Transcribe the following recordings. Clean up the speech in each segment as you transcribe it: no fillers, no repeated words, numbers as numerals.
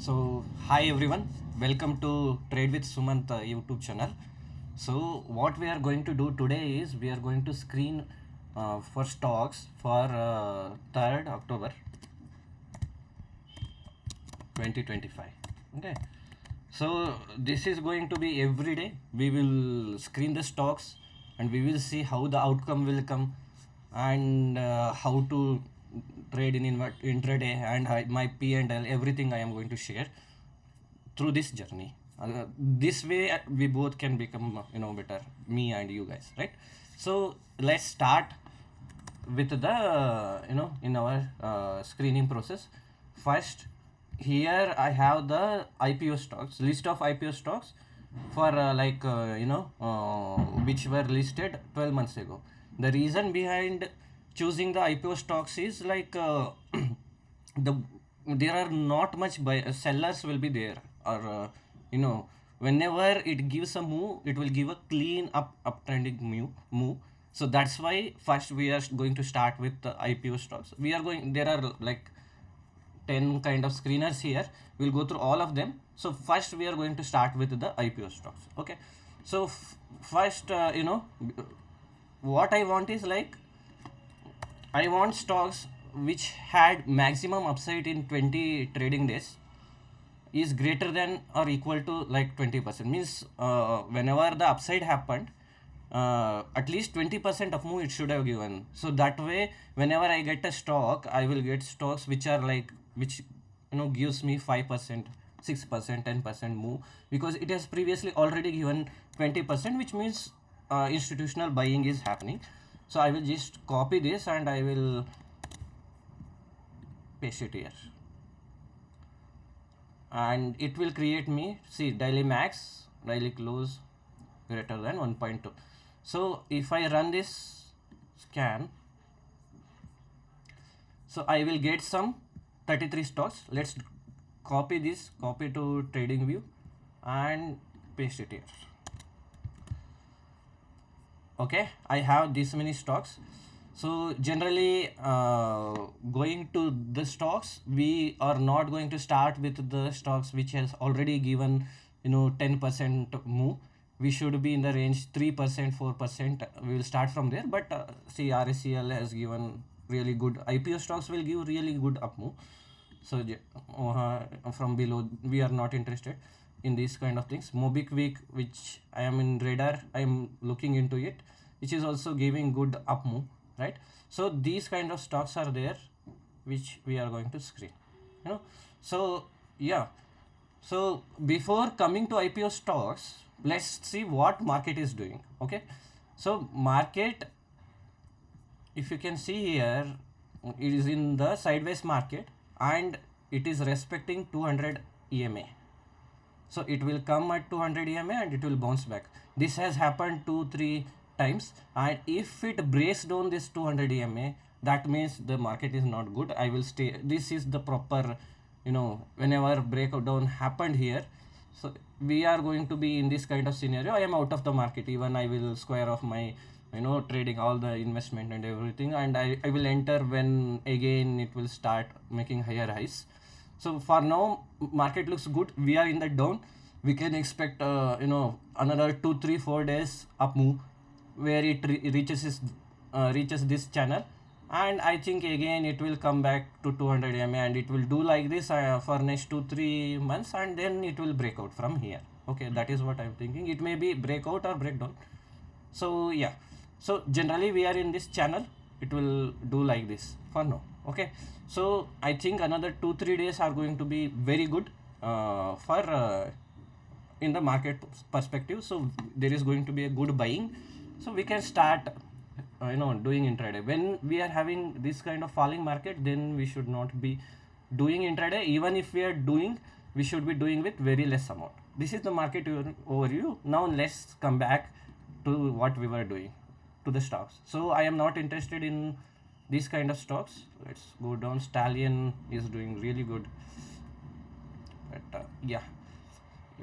So, hi everyone, welcome to Trade with Sumant YouTube channel. So, what we are going to do today is we are going to screen for stocks for 3rd October 2025. Okay, so this is going to be every day. We will screen the stocks and we will see how the outcome will come and how to trade in intraday and my P and L, everything I am going to share through this journey. This way we both can become better, me and you guys, right? So let's start with the in our screening process. First, here I have the IPO stocks, list of IPO stocks for which were listed 12 months ago. The reason behind choosing the IPO stocks is the there are not much sellers will be there, or you know whenever it gives a move, it will give a clean uptrending move. So that's why first we are going to start with the IPO stocks. We are going, there are like 10 kind of screeners here. We'll go through all of them. So first we are going to start with the IPO stocks. Okay, so first what I want is I want stocks which had maximum upside in 20 trading days is greater than or equal to like 20%. Means whenever the upside happened, at least 20% of move it should have given. So that way, whenever I get a stock, I will get stocks which are which gives me 5%, 6%, 10% move, because it has previously already given 20%, which means institutional buying is happening. So I will just copy this and I will paste it here, and it will create me, see, daily max, daily close greater than 1.2. So if I run this scan, so I will get some 33 stocks. Let's copy this, copy to trading view and paste it here. Okay, I have this many stocks. So generally going to the stocks, we are not going to start with the stocks which has already given 10% move. We should be in the range 3%, 4%. We will start from there. But see, RSCL has given really good, IPO stocks will give really good up move. So from below we are not interested in these kind of things. Mobiquick, which I am in radar, I am looking into it, which is also giving good up move, right? So these kind of stocks are there which we are going to screen, so yeah. So before coming to IPO stocks, let's see what market is doing. Okay, so market, if you can see here, it is in the sideways market and it is respecting 200 EMA. So it will come at 200 EMA and it will bounce back. This has happened 2-3 times, and if it breaks down this 200 EMA, that means the market is not good. I will stay, this is the proper, whenever breakdown happened here, so we are going to be in this kind of scenario. I am out of the market, even I will square off my trading, all the investment and everything, and I will enter when again it will start making higher highs. So for now market looks good. We are in the down. We can expect another 2-3-4 days up move where it reaches this channel, and I think again it will come back to 200 EMA and it will do like this for next 2-3 months, and then it will break out from here. Okay, that is what I'm thinking. It may be breakout or breakdown. So yeah, so generally we are in this channel, it will do like this for now. Okay, so I think another 2-3 days are going to be very good for in the market perspective. So there is going to be a good buying, so we can start doing intraday. When we are having this kind of falling market, then we should not be doing intraday. Even if we are doing, we should be doing with very less amount. This is the market overview. Now let's come back to what we were doing, to the stocks. So I am not interested in these kind of stocks. Let's go down. Stallion is doing really good, but yeah,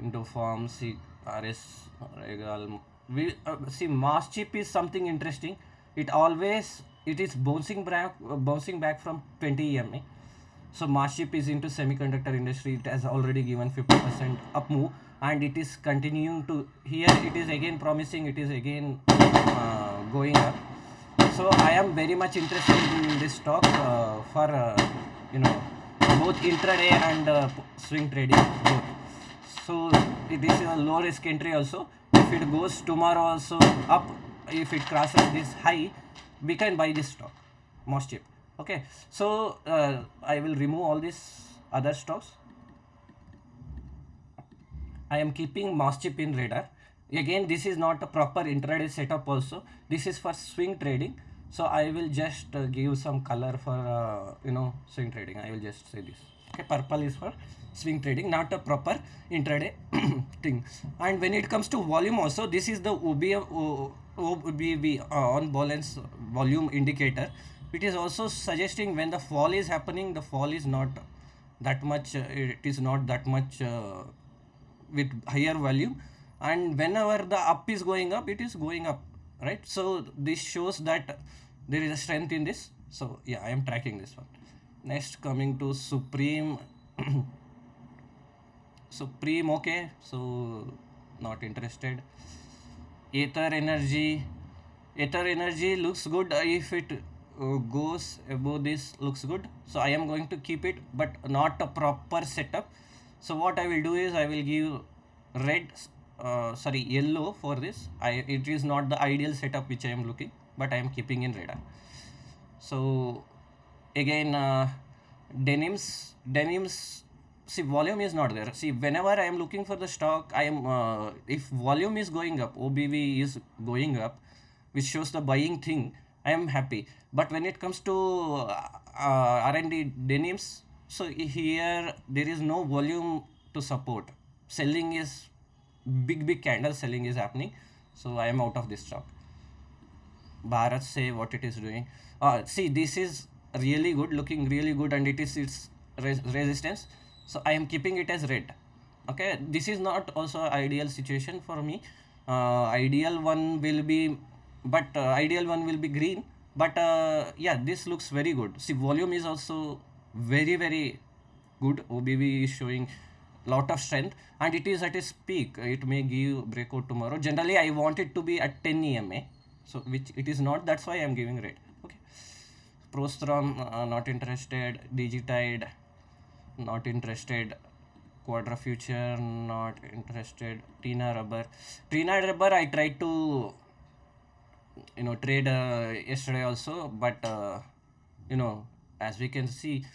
Indofarm, RS, Regal. We see Mass Chip is something interesting. It is bouncing back from 20 EMA. So Marship is into semiconductor industry. It has already given 50% up move, and it is continuing to here. It is again promising. It is again going up. So I am very much interested in this stock for you know both intraday and swing trading both. So this is a low risk entry also. If it goes tomorrow also up, if it crosses this high, we can buy this stock most cheap. Okay, so I will remove all these other stocks. I am keeping Moschip in radar. Again, this is not a proper intraday setup also. This is for swing trading. So I will just give some color for swing trading. I will just say this. Okay, purple is for swing trading, not a proper intraday thing. And when it comes to volume also, this is the OBV on balance volume indicator. It is also suggesting when the fall is happening, the fall is not that much. It is not that much. With higher volume, and whenever the up is going up, it is going up, right? So this shows that there is a strength in this. So yeah, I am tracking this one. Next, coming to Supreme. Supreme, okay, so not interested. Ether energy looks good. If it goes above this, looks good, so I am going to keep it, but not a proper setup. So what I will do is I will give yellow for this. It is not the ideal setup which I am looking, but I am keeping in radar. So again, denims. See, volume is not there. See, whenever I am looking for the stock, I am if volume is going up, OBV is going up, which shows the buying thing, I am happy. But when it comes to R&D denims, so here there is no volume to support. Selling is big candle selling is happening, so I am out of this stock. Bharat say what it is doing. See, this is really good, looking really good, and it is its resistance. So I am keeping it as red. Okay, this is not also ideal situation for me. Ideal one will be, but ideal one will be green. But yeah, this looks very good. See, volume is also very good. OBV is showing lot of strength, and it is at its peak. It may give breakout tomorrow. Generally, I want it to be at 10 EMA, so which it is not. That's why I am giving red. Okay, Prostrom not interested. Digitide not interested. Quadra Future not interested. Tina Rubber I tried to trade yesterday also, but as we can see,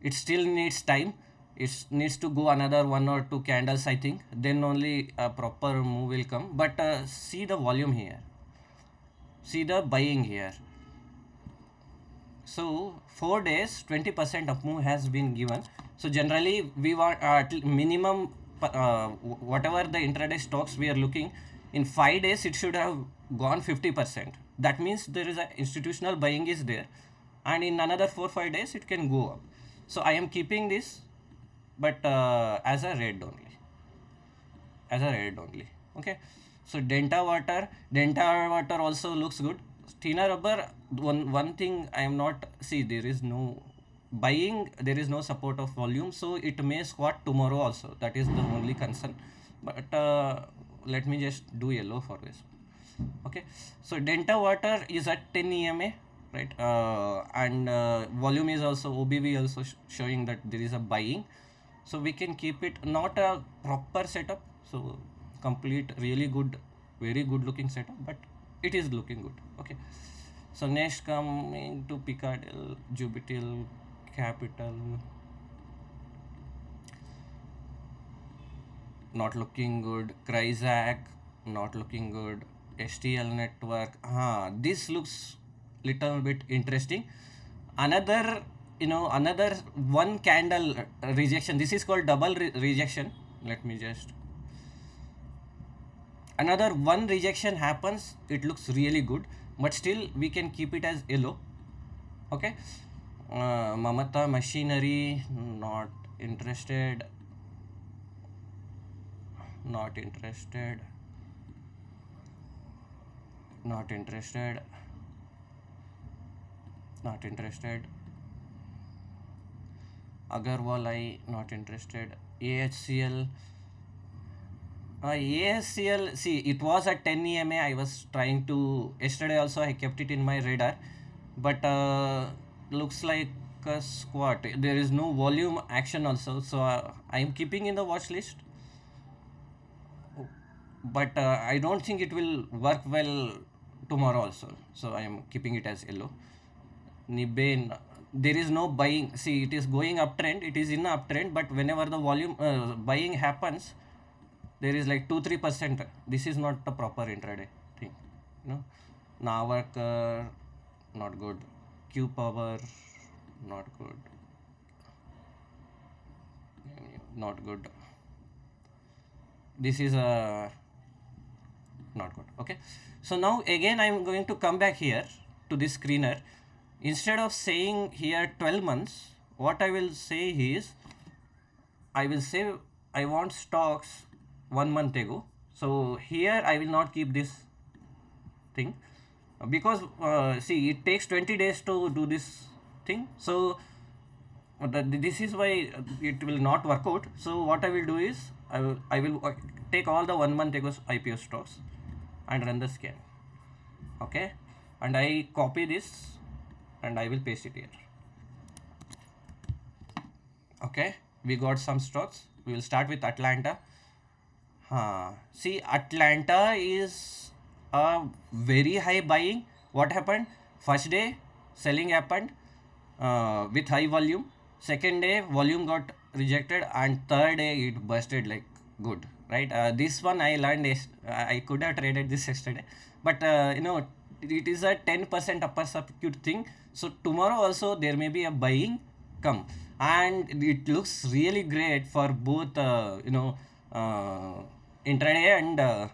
it still needs time. It needs to go another 1 or 2 candles, I think, then only a proper move will come. But see the volume here, see the buying here. So 4 days 20% up move has been given. So generally we want minimum whatever the intraday stocks we are looking, in 5 days it should have gone 50%. That means there is a institutional buying is there, and in another 4-5 days it can go up. So I am keeping this, but as a red only. Okay, so Delta Water also looks good. Tina Rubber, one thing I am not, see, there is no buying, there is no support of volume, so it may squat tomorrow also. That is the only concern. But let me just do yellow for this. Okay, so Delta Water is at 10 EMA, right? And volume is also, OBV also showing that there is a buying, so we can keep it. Not a proper setup, so complete really good, very good looking setup, but it is looking good. Okay, so next coming to Picadil, Jubitil, Capital, not looking good. Kryzac, not looking good. STL Network, this looks little bit interesting. Another one candle rejection. This is called double rejection. Let me just, another one rejection happens, it looks really good, but still we can keep it as yellow. Okay, Mamata Machinery, not interested. Not interested. Agarwal, I not interested. AHCL. ASCL, see, it was at 10 EMA. I was trying to, yesterday also I kept it in my radar, but looks like a squat. There is no volume action also, so I am keeping in the watch list, but I don't think it will work well tomorrow also, so I am keeping it as yellow. Nibe, there is no buying. See, it is going uptrend, it is in uptrend, but whenever the volume buying happens, there is like 2-3%. This is not a proper intraday thing, you know. Navarkar, not good. Q power, not good. Not good. This is a not good. Okay, so now again I am going to come back here to this screener. Instead of saying here 12 months, what I will say is, I will say I want stocks 1 month ago. So here I will not keep this thing, because see, it takes 20 days to do this thing. So this is why it will not work out. So what I will do is, I will take all the 1 month ago IPO stocks and run the scan. Okay, and I copy this and I will paste it here. Okay, we got some stocks. We will start with Atlanta. See, Atlanta is a very high buying. What happened? First day selling happened with high volume. Second day volume got rejected, and third day it busted like good, right? This one I learned I could have traded this yesterday, but you know, it is a 10% upper circuit thing. So tomorrow also there may be a buying come, and it looks really great for both you know, intraday and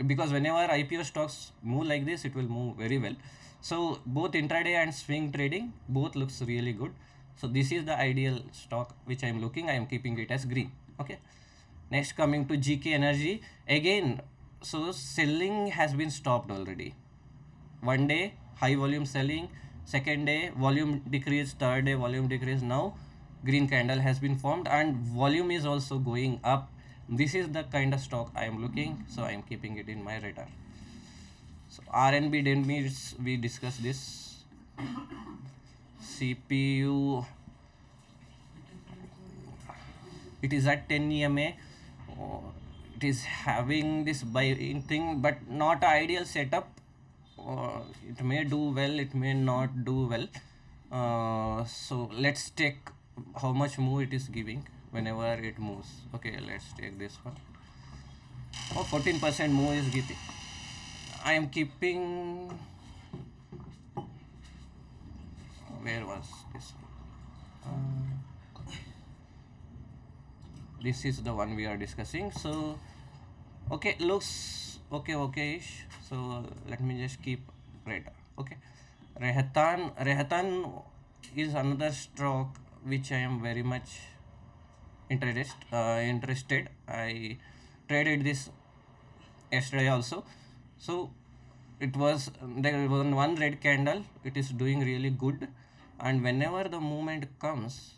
because whenever IPO stocks move like this, it will move very well. So both intraday and swing trading both looks really good. So this is the ideal stock which I am looking. I am keeping it as green. Okay, next coming to GK Energy again. So selling has been stopped already. One day high volume selling, second day volume decrease, third day volume decrease. Now green candle has been formed and volume is also going up. This is the kind of stock I am looking, so I am keeping it in my radar. So RNB Denmis, we discussed this. CPU, it is at 10 EMA. It is having this buying thing, but not ideal setup. It may do well, it may not do well. So let's take how much move it is giving whenever it moves. Okay, let's take this one. 14% move is giving. I am keeping, where was this one? This is the one we are discussing. So okay, looks okay-ish. So let me just keep radar. Okay, Rehatan is another stock which I am very much interested. I traded this yesterday also. So it was, there was one red candle, it is doing really good, and whenever the movement comes,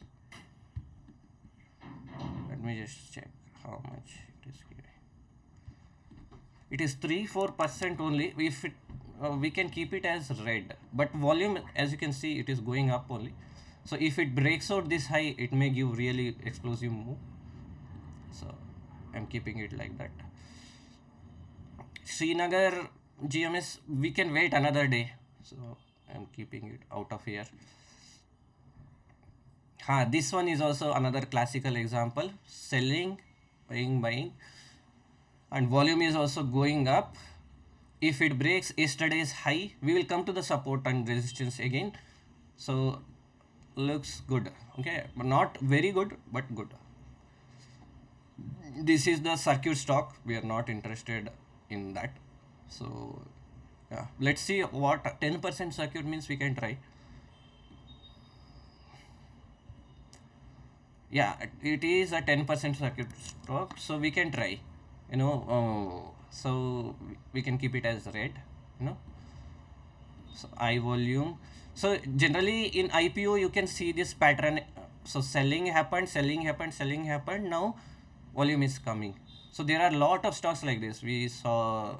let me just check how much it is giving. It is 3-4% only. If it we can keep it as red, but volume, as you can see, it is going up only. So if it breaks out this high, it may give really explosive move. So I'm keeping it like that. Srinagar GMS, we can wait another day, so I'm keeping it out of here. This one is also another classical example. Selling, buying, and volume is also going up. If it breaks yesterday's high, we will come to the support and resistance again. So looks good. Okay, but not very good, but good. This is the circuit stock. We are not interested in that. So yeah, let's see what 10% circuit means. We can try. Yeah, it is a 10% circuit stock, so we can try, you know. So we can keep it as red, you know. So I volume. So generally in IPO you can see this pattern. So selling happened. Now volume is coming. So there are a lot of stocks like this. We saw,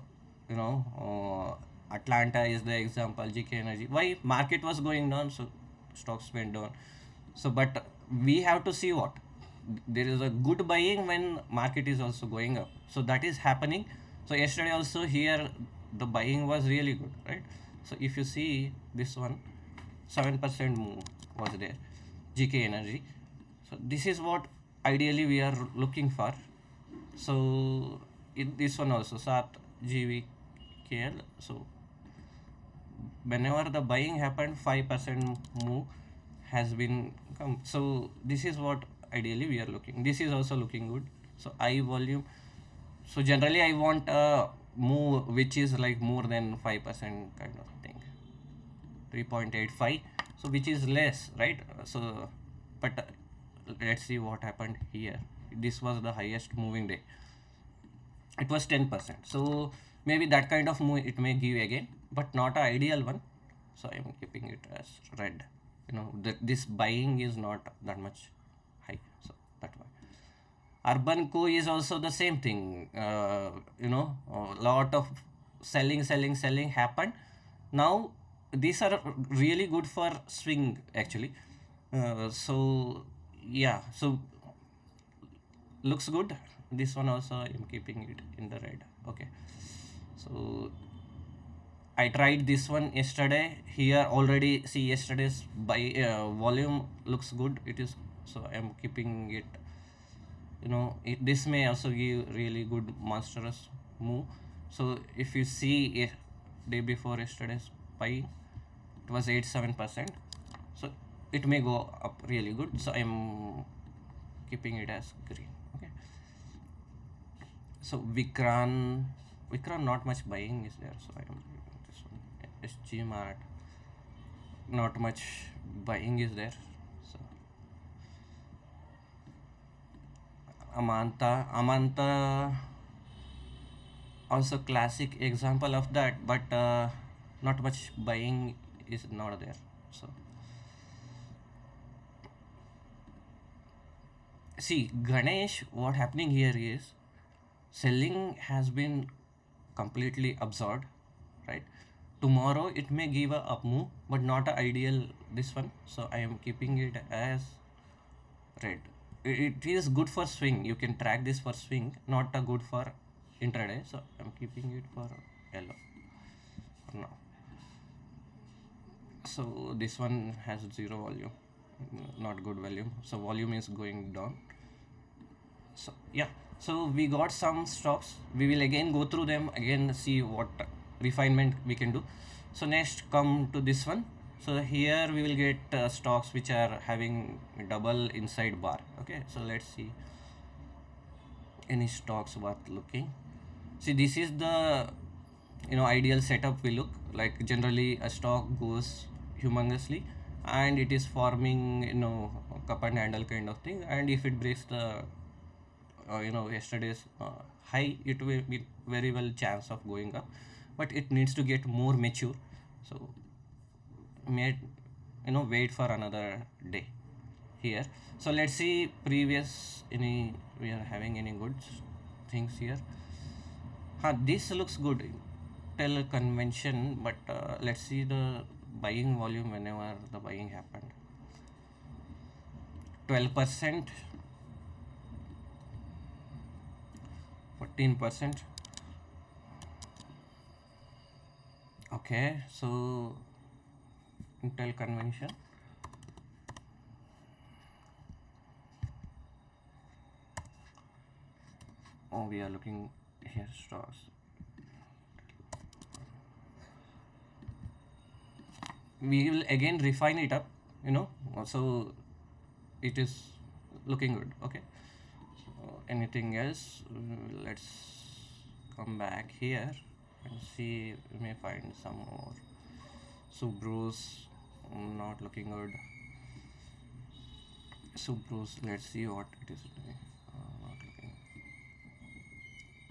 you know, Atlanta is the example, GK Energy. Why market was going down, so stocks went down. So, but we have to see what there is a good buying when market is also going up. So that is happening. So yesterday also here the buying was really good, right? So if you see this one, 7% move was there, GK Energy. So this is what ideally we are looking for. So this one also SAT GVKL. So whenever the buying happened, 5% move has been come. So this is what ideally we are looking. This is also looking good. So I volume. So generally I want a move which is like more than 5% kind of thing. 3.85. So which is less, right? So but let's see what happened here. This was the highest moving day. It was 10%. So maybe that kind of move it may give again, but not an ideal one. So I'm keeping it as red. You know that this buying is not that much high. So that why. Urban Co is also the same thing. A lot of selling happened. Now these are really good for swing actually. So yeah, so looks good. This one also I'm keeping it in the red. Okay, so I tried this one yesterday. Here already see yesterday's buy volume looks good. It is, so I'm keeping it. This may also give really good monstrous move. So if you see day before yesterday's buy, it was 87%. So it may go up really good. So I'm keeping it as green. Okay. So Vikran not much buying is there. So I'm keeping this one. SG Mart, not much buying is there. So Amanta also classic example of that, but not much buying is not there. So see Ganesh, what happening here is selling has been completely absorbed, right? Tomorrow it may give a up move, but not a ideal this one. So I am keeping it as red. It is good for swing. You can track this for swing, not a good for intraday. So I'm keeping it for yellow for now. So this one has zero volume, not good volume. So volume is going down. So yeah, so we got some stocks. We will again go through them again, see what refinement we can do. So next come to this one. So here we will get stocks which are having double inside bar. Okay, so let's see any stocks worth looking. See, this is the ideal setup will look like. Generally a stock goes humongously and it is forming cup and handle kind of thing, and if it breaks the yesterday's high, it will be very well chance of going up, but it needs to get more mature. So may wait for another day here. So let's see previous any we are having any good things here. This looks good, tell convention, but let's see the buying volume whenever the buying happened. 12%, 14%. Okay, so Intel convention. Oh, we are looking here stocks. We will again refine it up, so it is looking good. Okay, so anything else? Let's come back here and see, we may find some more. Subrus, not looking good. Subrus, let's see what it is doing. Not looking.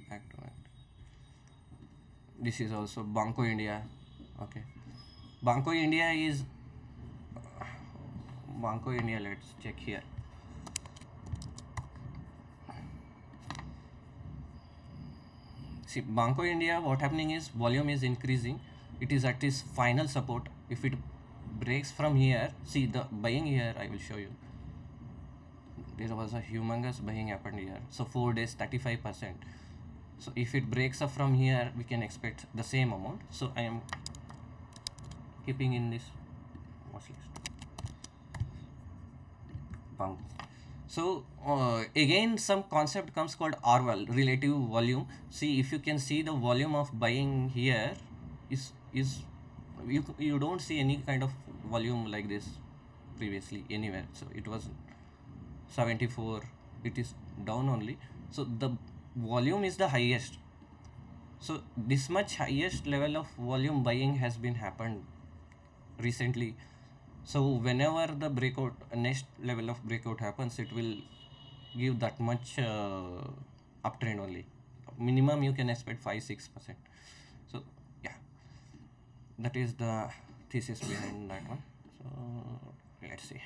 Back to it. This is also Banco India. Okay, Banco India is Banco India, let's check here. See, Banco India, what happening is volume is increasing. It is at its final support. If it breaks from here, see the buying here, I will show you. There was a humongous buying happened here. So 4 days, 35%. So if it breaks up from here, we can expect the same amount. So I am keeping in this watch list. Banco. So again, some concept comes called RVAL, relative volume. See, if you can see the volume of buying here is you don't see any kind of volume like this previously anywhere. So it was 74, it is down only. So the volume is the highest. So this much highest level of volume buying has been happened recently. So whenever the breakout, next level of breakout happens, it will give that much uptrend only. Minimum you can expect 5-6%. So yeah, that is the thesis behind that one. So let's see.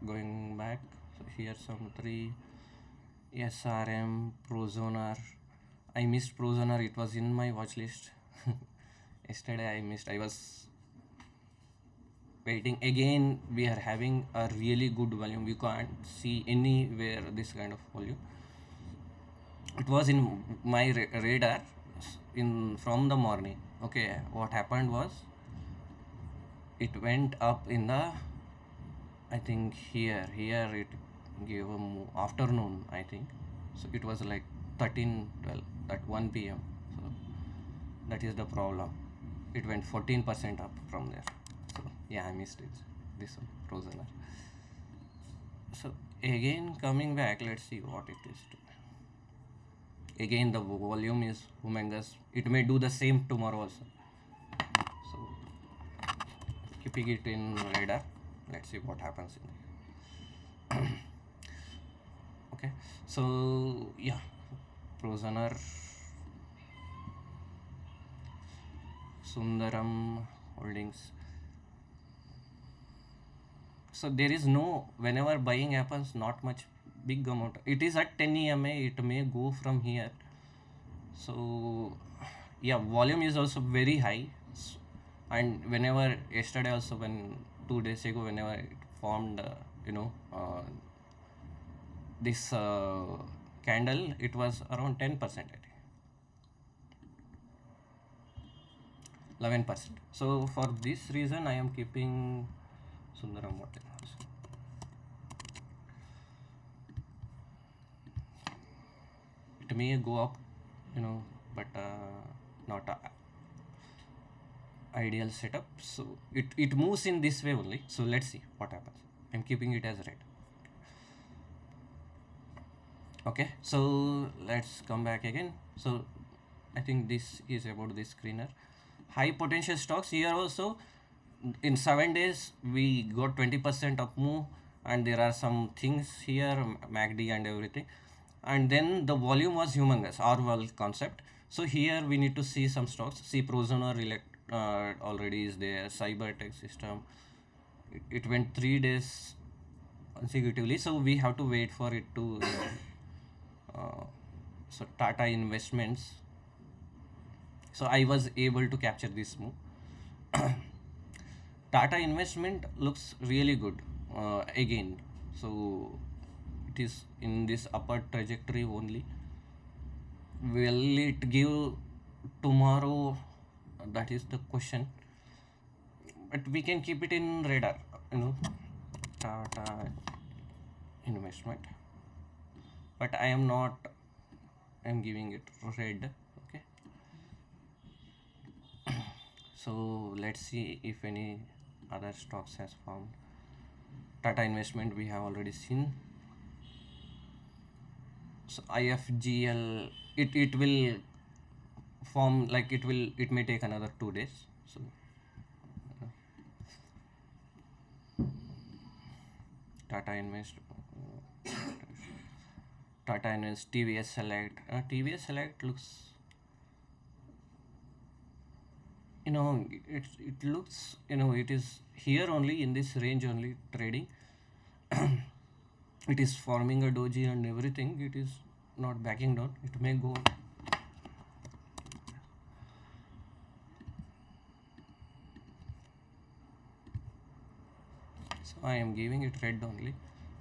Going back. So here some 3 SRM, Prozoner. I missed Prozoner. It was in my watch list. Yesterday I missed. I was waiting. Again, we are having a really good volume. We can't see anywhere this kind of volume. It was in my radar from the morning. Okay, what happened was it went up in the, I think here it gave a afternoon, I think. So it was like 13:12 at 1 p.m. So that is the problem. It went 14% up from there. So yeah, I missed it. This one, Rosener. So again, coming back, let's see what it is. Again, the volume is humongous. It may do the same tomorrow also. So keeping it in radar. Let's see what happens in there. Okay, so yeah, Prozoner, Sundaram Holdings. So there is no, whenever buying happens, not much big amount. It is at 10 EMA, it may go from here. So yeah, volume is also very high. And whenever yesterday also, when 2 days ago, whenever it formed, this candle, it was around 10%, I think. 11%. So for this reason, I am keeping Sundaram Hotel. It may go up, but not a ideal setup. So it moves in this way only. So let's see what happens. I'm keeping it as red. Okay, so let's come back again. So I think this is about this screener. High potential stocks here also. In 7 days we got 20% up move, and there are some things here, MACD and everything, and then the volume was humongous, RVAL concept. So here we need to see some stocks. See, Prozoner already is there. Cybertech System, it went 3 days consecutively, so we have to wait for it to so Tata Investments, so I was able to capture this move. Tata Investment looks really good again. So it is in this upper trajectory only. Will it give tomorrow? That is the question. But we can keep it in radar, Tata Investment. But I am giving it red. Okay. So let's see if any other stocks has formed. Tata Investment we have already seen. So IFGL, it will form, like it may take another 2 days. So Tata Invest, TVS Select. TVS Select looks it looks, it is here only in this range only trading. It is forming a doji and everything. It is not backing down. It may go. So I am giving it red only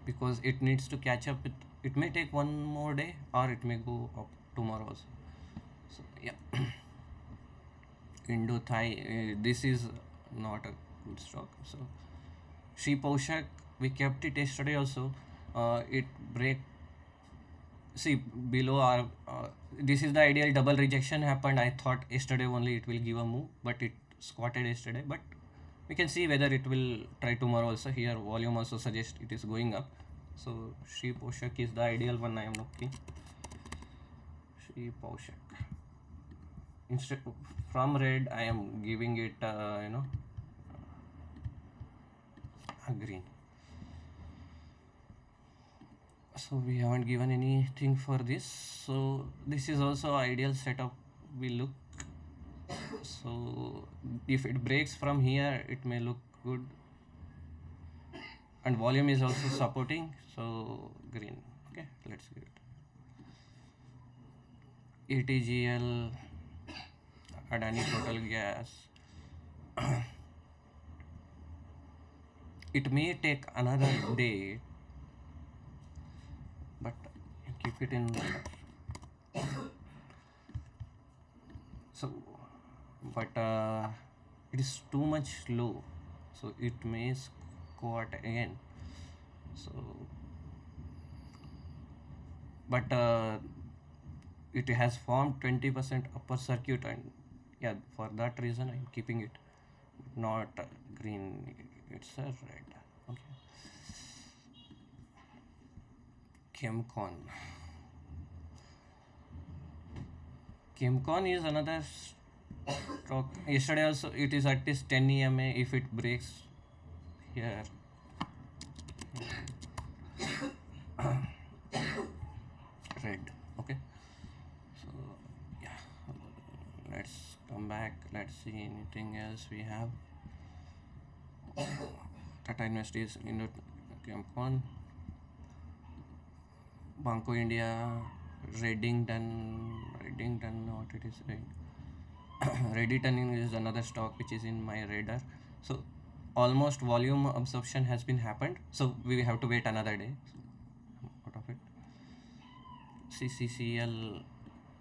because it needs to catch up with. It may take one more day or it may go up tomorrow also. So yeah. Indo Thai, this is not a good stock. So She Poshak, we kept it yesterday also. It break. See below our. This is the ideal double rejection happened. I thought yesterday only it will give a move, but it squatted yesterday. But we can see whether it will try tomorrow also. Here volume also suggests it is going up. So She Poshak is the ideal one I am looking. She Poshak. Instead from red I am giving it a green. So we haven't given anything for this. So this is also ideal setup. We look. So if it breaks from here, it may look good. And volume is also supporting. So green. Okay, let's give it. ATGL, Adani Total Gas. It may take another day, but keep it in. So, but it is too much low, so it may squat again. So, but it has formed 20% upper circuit, and yeah, for that reason I'm keeping it. Not green, it's a red. Okay. Chemcon. Chemcon is another stock. Yesterday also it is at this 10 EMA. If it breaks here, red. Okay. So yeah, let's come back. Let's see anything else we have. Tata Industries, Chemcon, Banco India, Reddington, what it is saying. Reddington is another stock which is in my radar. So almost volume absorption has been happened. So we have to wait another day. So out of it. CCCL,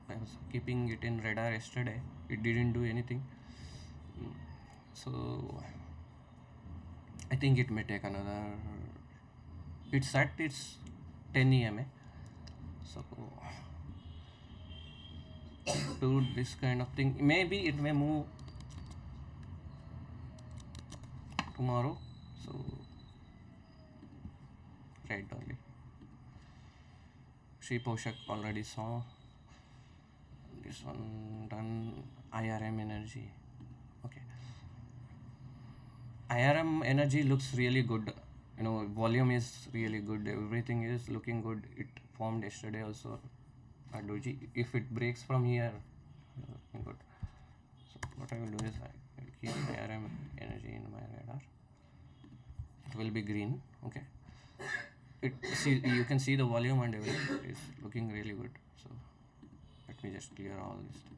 I was keeping it in radar yesterday. It didn't do anything. So I think it may take another. It's at its 10 EMA. So do this kind of thing. Maybe it may move tomorrow. So red only. She Poshak already saw. This one done. IRM Energy. Okay. IRM Energy looks really good. Volume is really good. Everything is looking good. It formed yesterday also a doji. If it breaks from here, looking good. So what I will do is I will keep IRM Energy in my radar. It will be green. Okay. You can see the volume and everything is looking really good. So let me just clear all these things.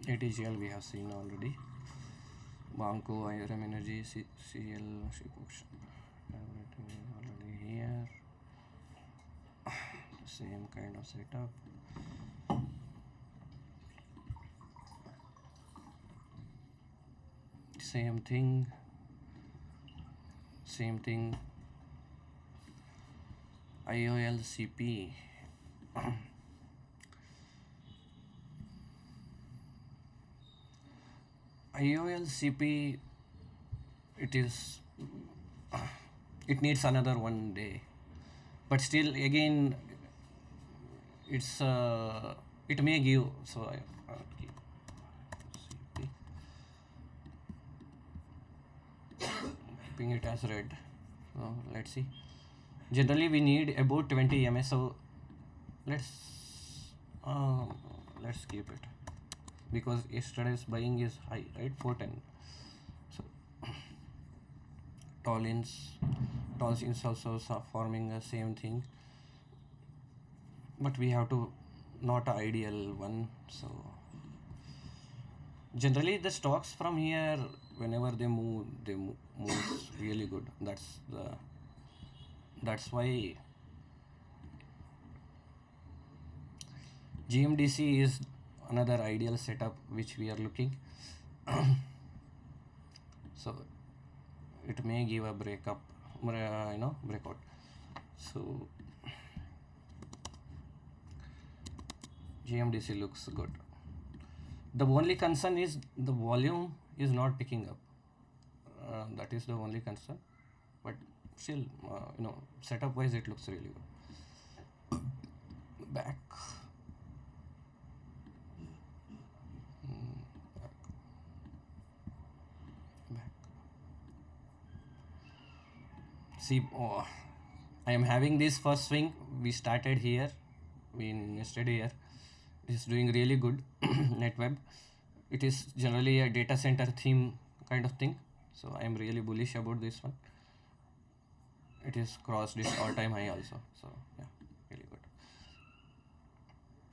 ATGL we have seen already. Banco, IRM Energy, CL, everything is already here. Same kind of setup. Same thing. IOLCP. IOLCP, it needs another one day, but still again it may give. So I'll keep CP. keeping it as red. So let's see. Generally we need about 20 EMA, so let's um, let's keep it because yesterday's buying is high, right? 410. So tallins tallins also forming the same thing, but we have to not a ideal one. So generally the stocks from here, whenever they move really good. That's why GMDC is another ideal setup which we are looking. So it may give a breakup, breakout. So GMDC looks good. The only concern is the volume is not picking up. That is the only concern. But still, setup wise, it looks really good. Back. Back. See, I am having this first swing. We started here. We invested here. It is doing really good. NetWeb. It is generally a data center theme kind of thing. So I am really bullish about this one. It is crossed its all-time high also. So yeah, really good.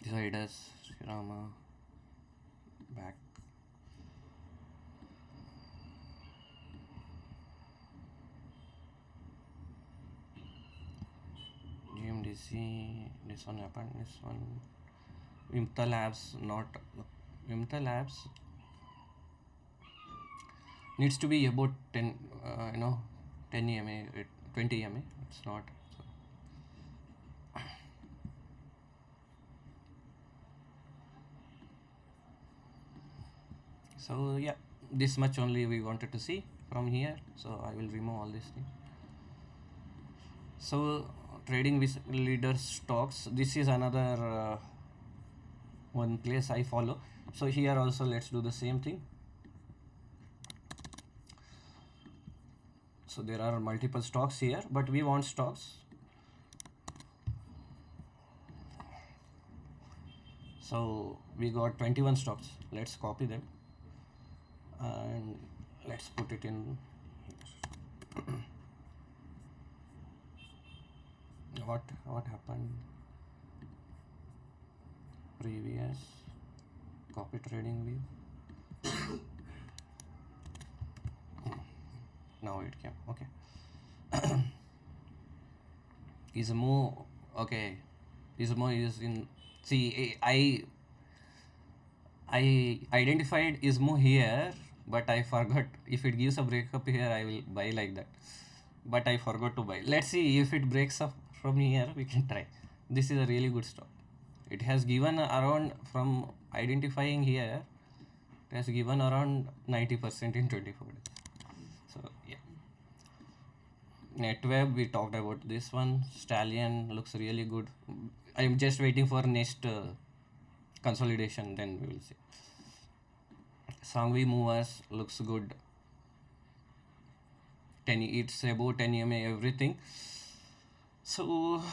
Deciders, Shirama, back. GMDC, this one happened, this one. Vimta Labs, not Vimta Labs needs to be about 10, 10 EMA, 20 EMA. It's not. So yeah, this much only we wanted to see from here. So I will remove all these things. So trading with leader stocks. This is another one place I follow. So here also let's do the same thing. So there are multiple stocks here, but we want stocks. So we got 21 stocks. Let's copy them and let's put it in here. What happened? Previous copy trading view. Now it came. Okay. Ismo. Okay. Ismo is in. See, I identified Ismo here, but I forgot. If it gives a breakup here, I will buy like that. But I forgot to buy. Let's see if it breaks up from here. We can try. This is a really good stock. It has given around, from identifying here, it has given around 90% in 24 days. So yeah. NetWeb, we talked about this one. Stallion looks really good. I am just waiting for next consolidation, then we will see. Sangvi Movers looks good. It's about 10 EMA everything. So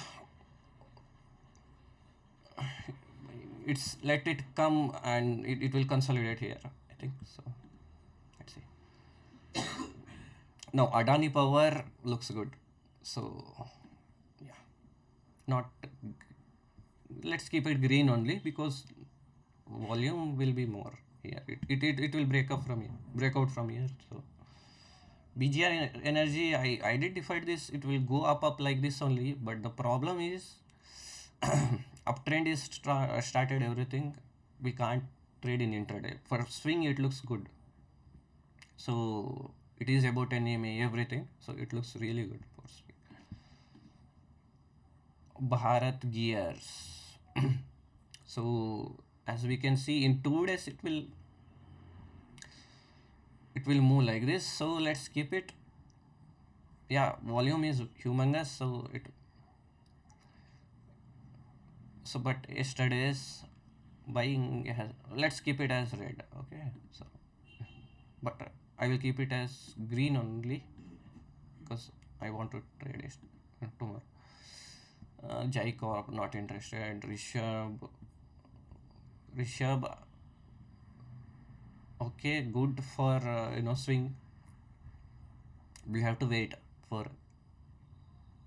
it's let it come and it will consolidate here, I think. So let's see. Now Adani Power looks good. So yeah, not, let's keep it green only because volume will be more here. It will break out from here. So BGR Energy, I identified this. It will go up like this only. But the problem is uptrend is started everything. We can't trade in intraday. For swing, it looks good. So it is about 10 EMA everything. So it looks really good for swing. Bharat Gears. So as we can see, in 2 days it will move like this. So let's keep it. Yeah, volume is humongous. So but yesterday's buying has, let's keep it as red. Okay. So but I will keep it as green only. because I want to trade it tomorrow. Jai Corp not interested. Rishabh, okay, good for swing. We have to wait for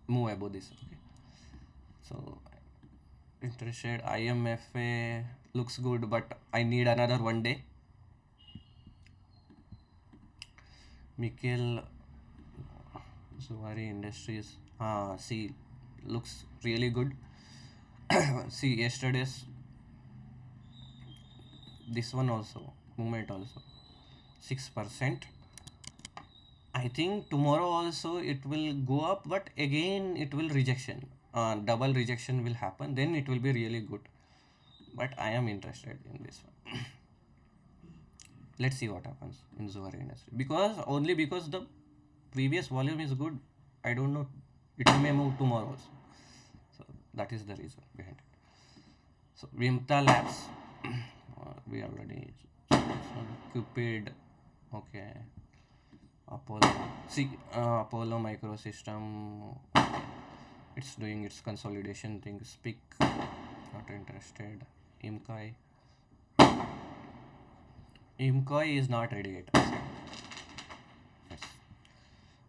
move above this. Okay, so interested. IMFA looks good, but I need another 1 day. Mikhail Zuari Industries. See, looks really good. See, yesterday's this one also movement also 6%. I think tomorrow also it will go up, but again it will rejection. Double rejection will happen. Then it will be really good. But I am interested in this one. Let's see what happens in Zuari industry, because the previous volume is good. I don't know, it may move tomorrow also. So that is the reason behind it. So Vimta Labs, we already Cupid, okay. Apollo, see, Apollo Microsystem, it's doing its consolidation thing. Speak, not interested. Imkoi is not ready yet. Let's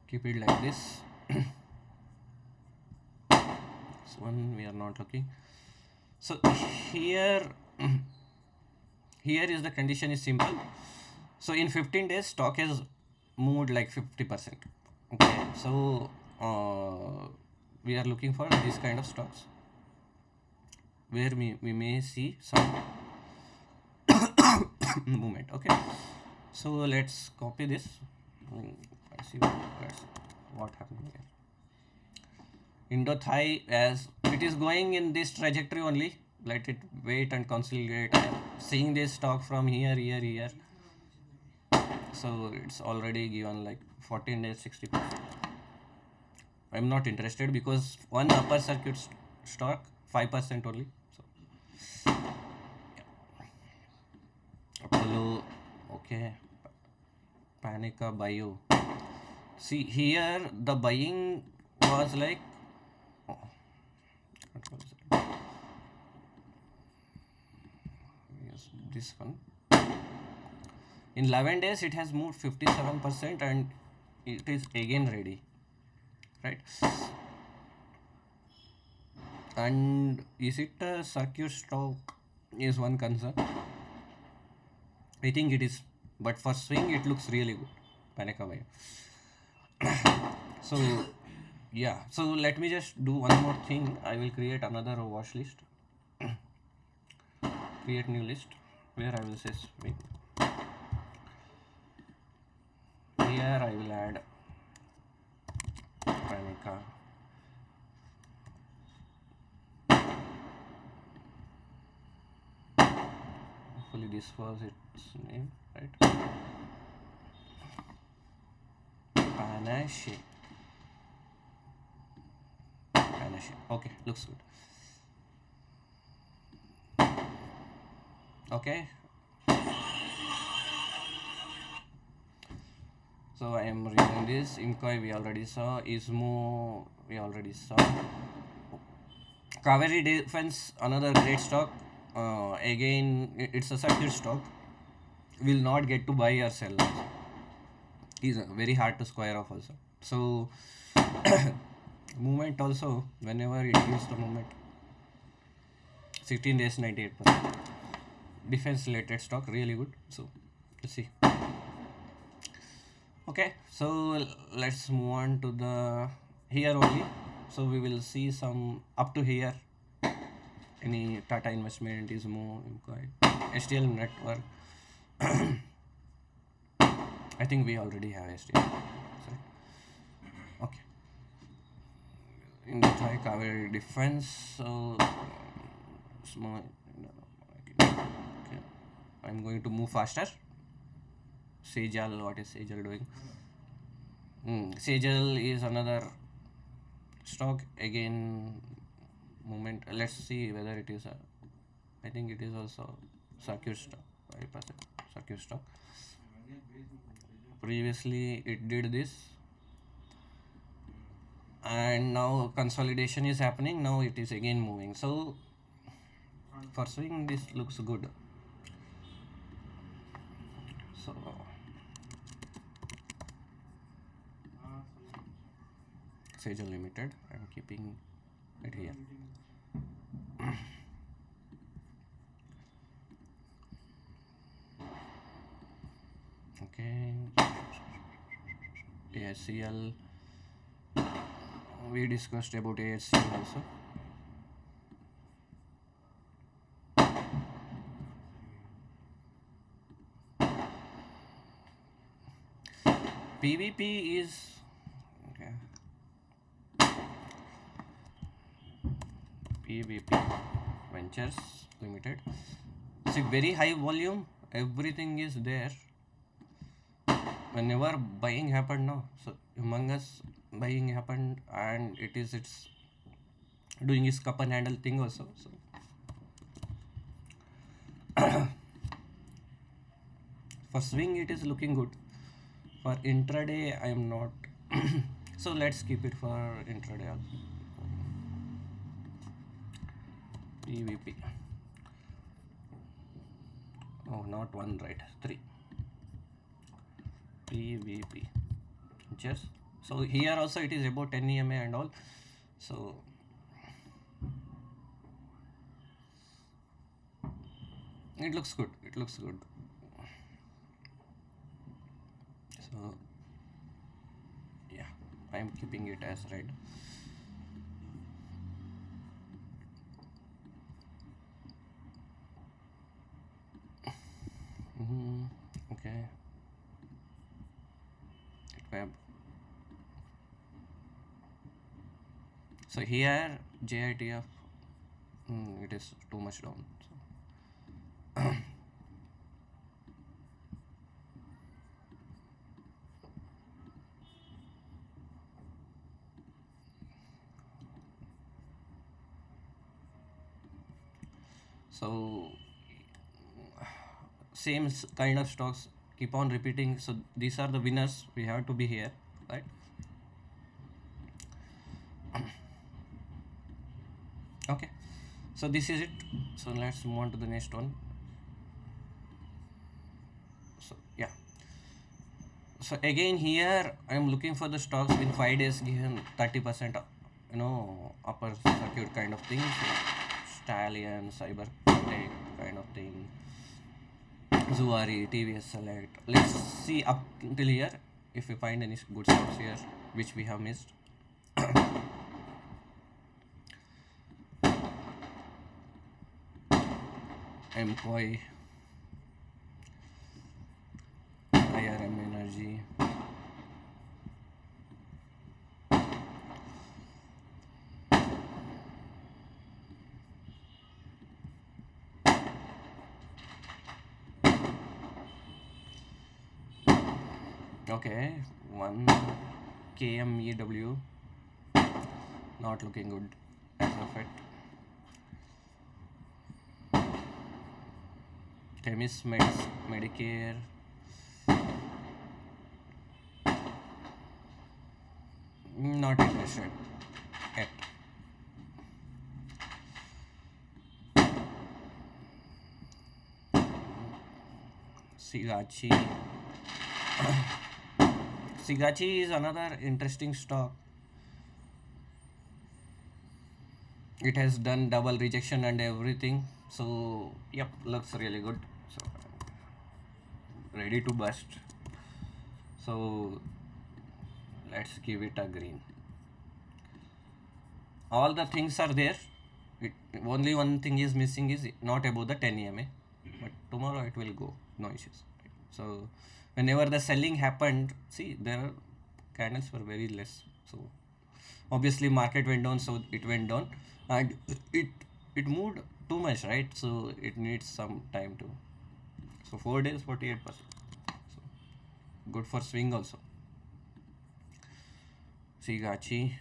keep it like this. This one we are not looking. So here is the condition is simple. So in 15 days stock has moved like 50%. Okay, so we are looking for this kind of stocks where we may see some movement. Okay, so let's copy this. I see what happened here. Indo Thai, as it is going in this trajectory only, let it wait and consolidate. I am seeing this stock from here. So it's already given like 14 days 60%. I'm not interested because one upper circuit stock 5% only. So Apollo, okay. Panica Bio. See here the buying was like yes, this one. In 11 days it has moved 57% and it is again ready, right? And is it a circuit stock is one concern. I think it is, but for swing it looks really good. Panica Bio. So yeah, so let me just do one more thing. I will create another watch list. Create new list where I will say swing. Here I will add Panica. Hopefully this was its name, right? Panache. Okay, looks good. Okay. So I am reading this. Imkoi we already saw. Ismo we already saw. Kaveri Defense, another great stock. Again, it's a circuit stock. Will not get to buy or sell. Is very hard to square off also. So movement also, whenever it gives the movement, 16 days 98%. Defense related stock really good. So let's see. Okay, so let's move on to the here only. So we will see some up to here. Any Tata Investment is more STL network. I think we already have STL. Sorry. Okay. In the Thai Kaveri Defense, so small. Okay. I'm going to move faster. Sejal, what is Sejal doing? Sejal is another stock, again movement. Let's see whether it is I think it is also circuit stock, 5% circuit stock. Previously it did this, and now consolidation is happening. Now it is again moving. So for swing, this looks good. So Sage Limited, I'm keeping it here. Okay, ASCL, we discussed about ASCL also. PVP is okay. PVP Ventures Limited. See, very high volume, everything is there. Whenever buying happened now, so humongous buying happened, and it's doing its cup and handle thing also. So for swing it is looking good. For intraday I am not. So let's keep it for intraday also. PVP. Oh, not one, right? 3. PVP. Just so here also it is about 10 EMA and all. So it looks good. It looks good. So yeah, I am keeping it as red. Okay. Web. So here JITF, it is too much down. So same kind of stocks keep on repeating. So these are the winners. We have to be here, right? Okay. So this is it. So let's move on to the next one. So yeah. So again here I am looking for the stocks in 5 days given 30% upper circuit kind of thing. So Stallion, Cyber Tech kind of thing. Zuari, TVS Select. Let's see up till here if we find any good stocks here which we have missed. MCOI, IRM Energy. Okay, one KMEW, not looking good as of it. Temis Medicare. Not interested yet. Sigachi. Sigachi is another interesting stock. It has done double rejection and everything. So yep, looks really good. So ready to bust. So let's give it a green. All the things are there. Only one thing is missing is not above the 10 EMA. But tomorrow it will go. No issues. So whenever the selling happened, see there candles were very less. So obviously market went down, so it went down, and it moved too much, right? So it needs some time to. So 4 days, 48%. So good for swing also. Sigachi,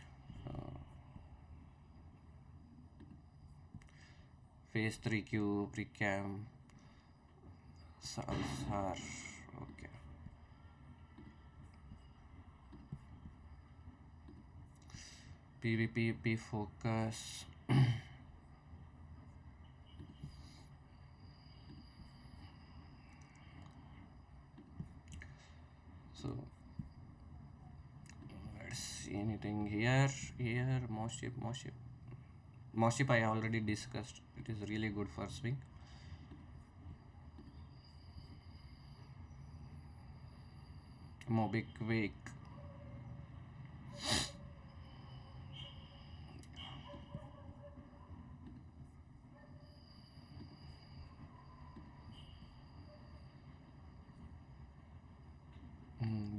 phase 3Q, precam, Salsar. Okay. PVPP focus. So let's see anything here. Here, Moship I already discussed. It is really good for swing. Mobiquick.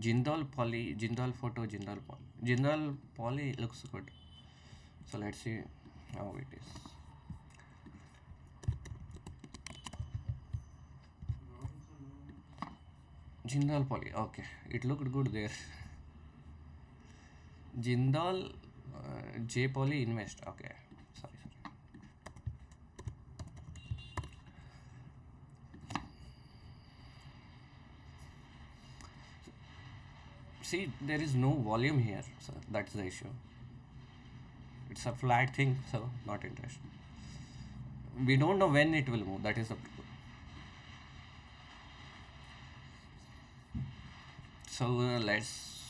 Jindal photo, Jindal Poly. Jindal Poly looks good. So let's see how it is. Jindal Poly, okay, it looked good there. Jindal J Poly Invest, okay. Sorry. See, there is no volume here, so that's the issue. It's a flat thing, so not interested. We don't know when it will move, that is the problem. So let's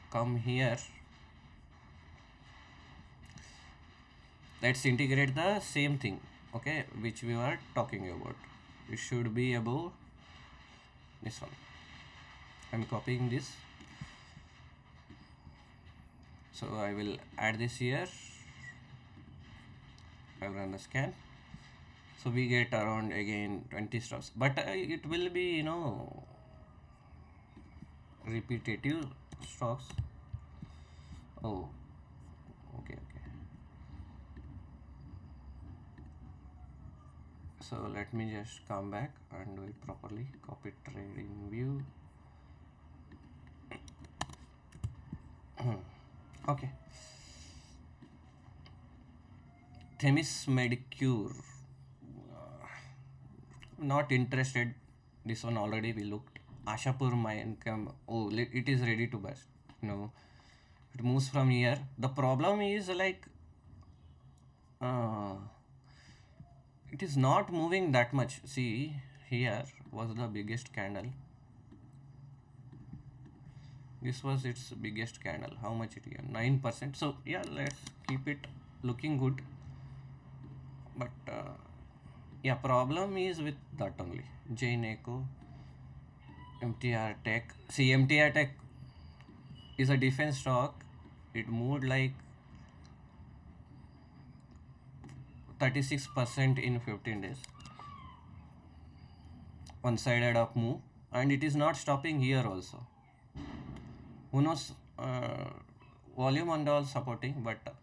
come here. Let's integrate the same thing, okay, which we were talking about. It should be above this one. I'm copying this. So I will add this here. I'll run the scan. So we get around again 20 stocks, but it will be, repetitive stocks. Oh, okay. So let me just come back and do it properly. Copy trading view. Okay. Themis Medicure. Not interested. This one already we looked. Ashapur my income. Oh, it is ready to burst. No, it moves from here. The problem is like it is not moving that much. See, here was the biggest candle. This was its biggest candle. How much it is? 9%. So yeah, let's keep it looking good. But yeah, problem is with that only. Jain Eco, MTR Tech. See, MTR Tech is a defense stock. It moved like 36% in 15 days. One-sided up move, and it is not stopping here also. Who knows? Volume and all supporting, but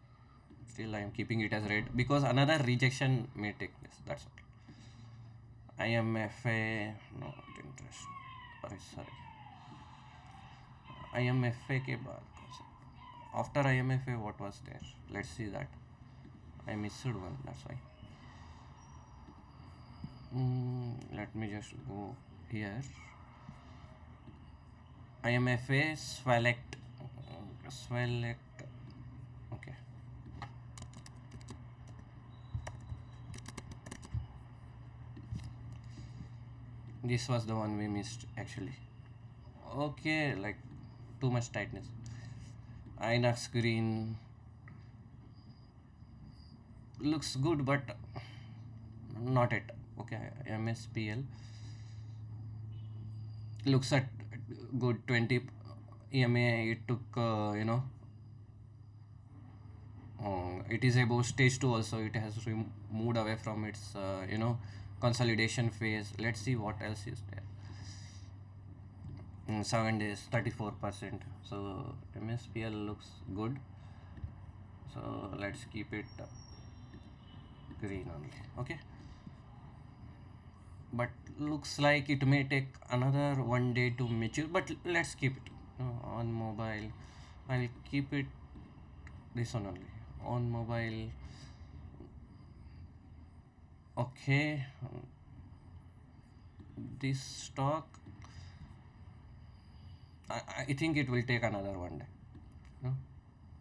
still I am keeping it as red because another rejection may take place. That's all. IMFA, not interest. Sorry. IMFA के बाद after IMFA what was there? Let's see that. I missed one. That's why. Let me just go here. IMFA Swelect. Okay. This was the one we missed actually. Okay, like too much tightness. Inox green looks good, but not it. Okay, MSPL looks at good 20 EMA. It took it is above stage 2 also. It has moved away from its consolidation phase. Let's see what else is there. 7 days 34%. So MSPL looks good, so let's keep it green only. Okay, but looks like it may take another 1 day to mature, but let's keep it on mobile. I'll keep it this one only on mobile. Okay, this stock I think it will take another 1 day.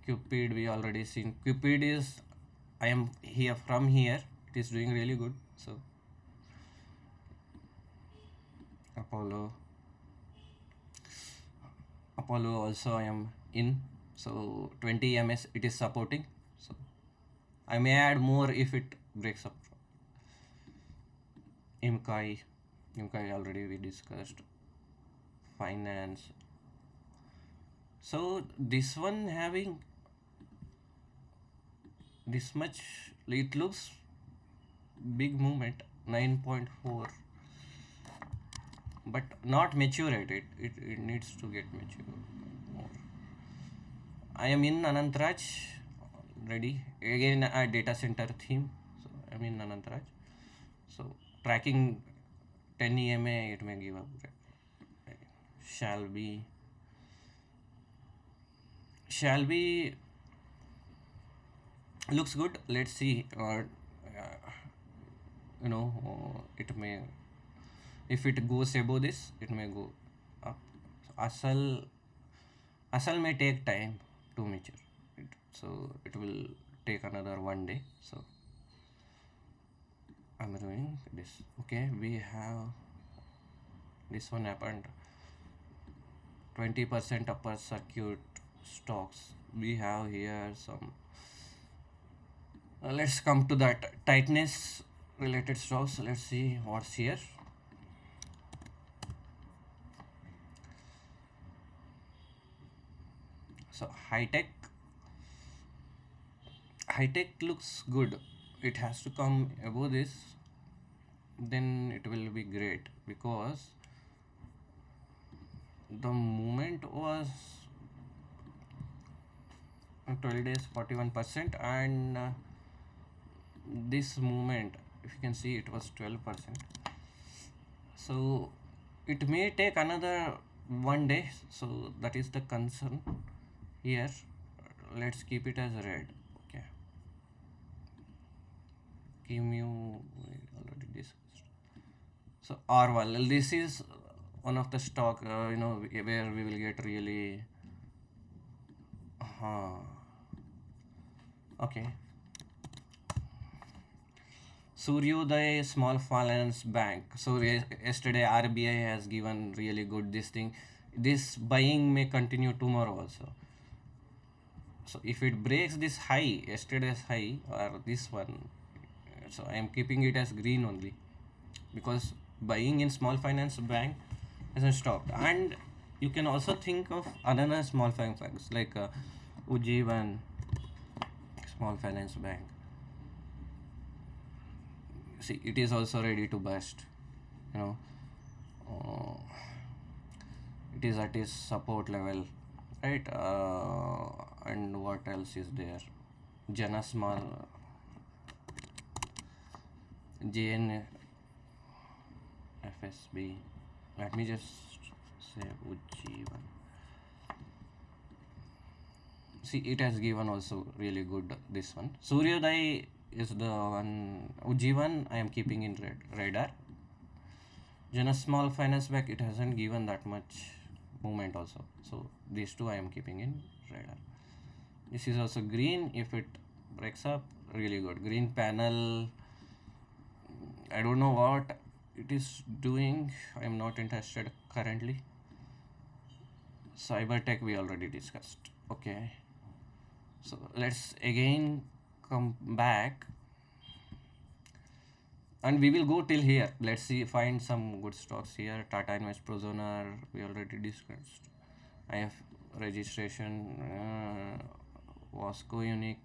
Cupid we already seen. Cupid is, I am here from here. It is doing really good. So Apollo, Apollo also I am in. So 20 ms it is supporting. So I may add more if it breaks up. Imkai, Imkai already we discussed. Finance. So this one having this much, it looks big movement, 9.4, but not mature at it. It needs to get mature more. I am in Anantraj, ready again a data center theme. So I'm in Anantraj. So tracking 10 EMA, it may give up. Shall be looks good. Let's see. It may, if it goes above this, it may go up. Asal may take time to mature. So it will take another 1 day. So I'm doing this. Okay, we have this one happened. 20% upper circuit stocks. We have here some. Let's come to that tightness related stocks. Let's see what's here. So high tech looks good. It has to come above this, then it will be great, because the movement was 12 days 41%, and this movement, if you can see, it was 12%. So it may take another 1 day. So that is the concern here. Let's keep it as red. Okay, Kimu we already discussed. So Orwell, this is one of the stock where we will get really okay. Suryodaya Small Finance Bank. So yesterday RBI has given really good this thing. This buying may continue tomorrow also. So if it breaks this high, yesterday's high, or this one, so I am keeping it as green only, because buying in small finance bank hasn't stopped. And you can also think of another small finance banks like Ujjivan Small Finance Bank. See, it is also ready to burst. It is at its support level, right? And what else is there? Jana Small, JN FSB. Let me just say Ujjivan. See, it has given also really good this one. Suryodaya is the one. Ujjivan I am keeping in radar. Jana Small Finance Bank, it hasn't given that much movement also. So these two I am keeping in radar. This is also green. If it breaks up, really good. Green panel, I don't know what it is doing. I am not interested currently. Cybertech we already discussed. Okay, so let's again come back, and we will go till here. Let's see, find some good stocks here. Tata Invest, Prozonar we already discussed. I have registration, Wasco Unique.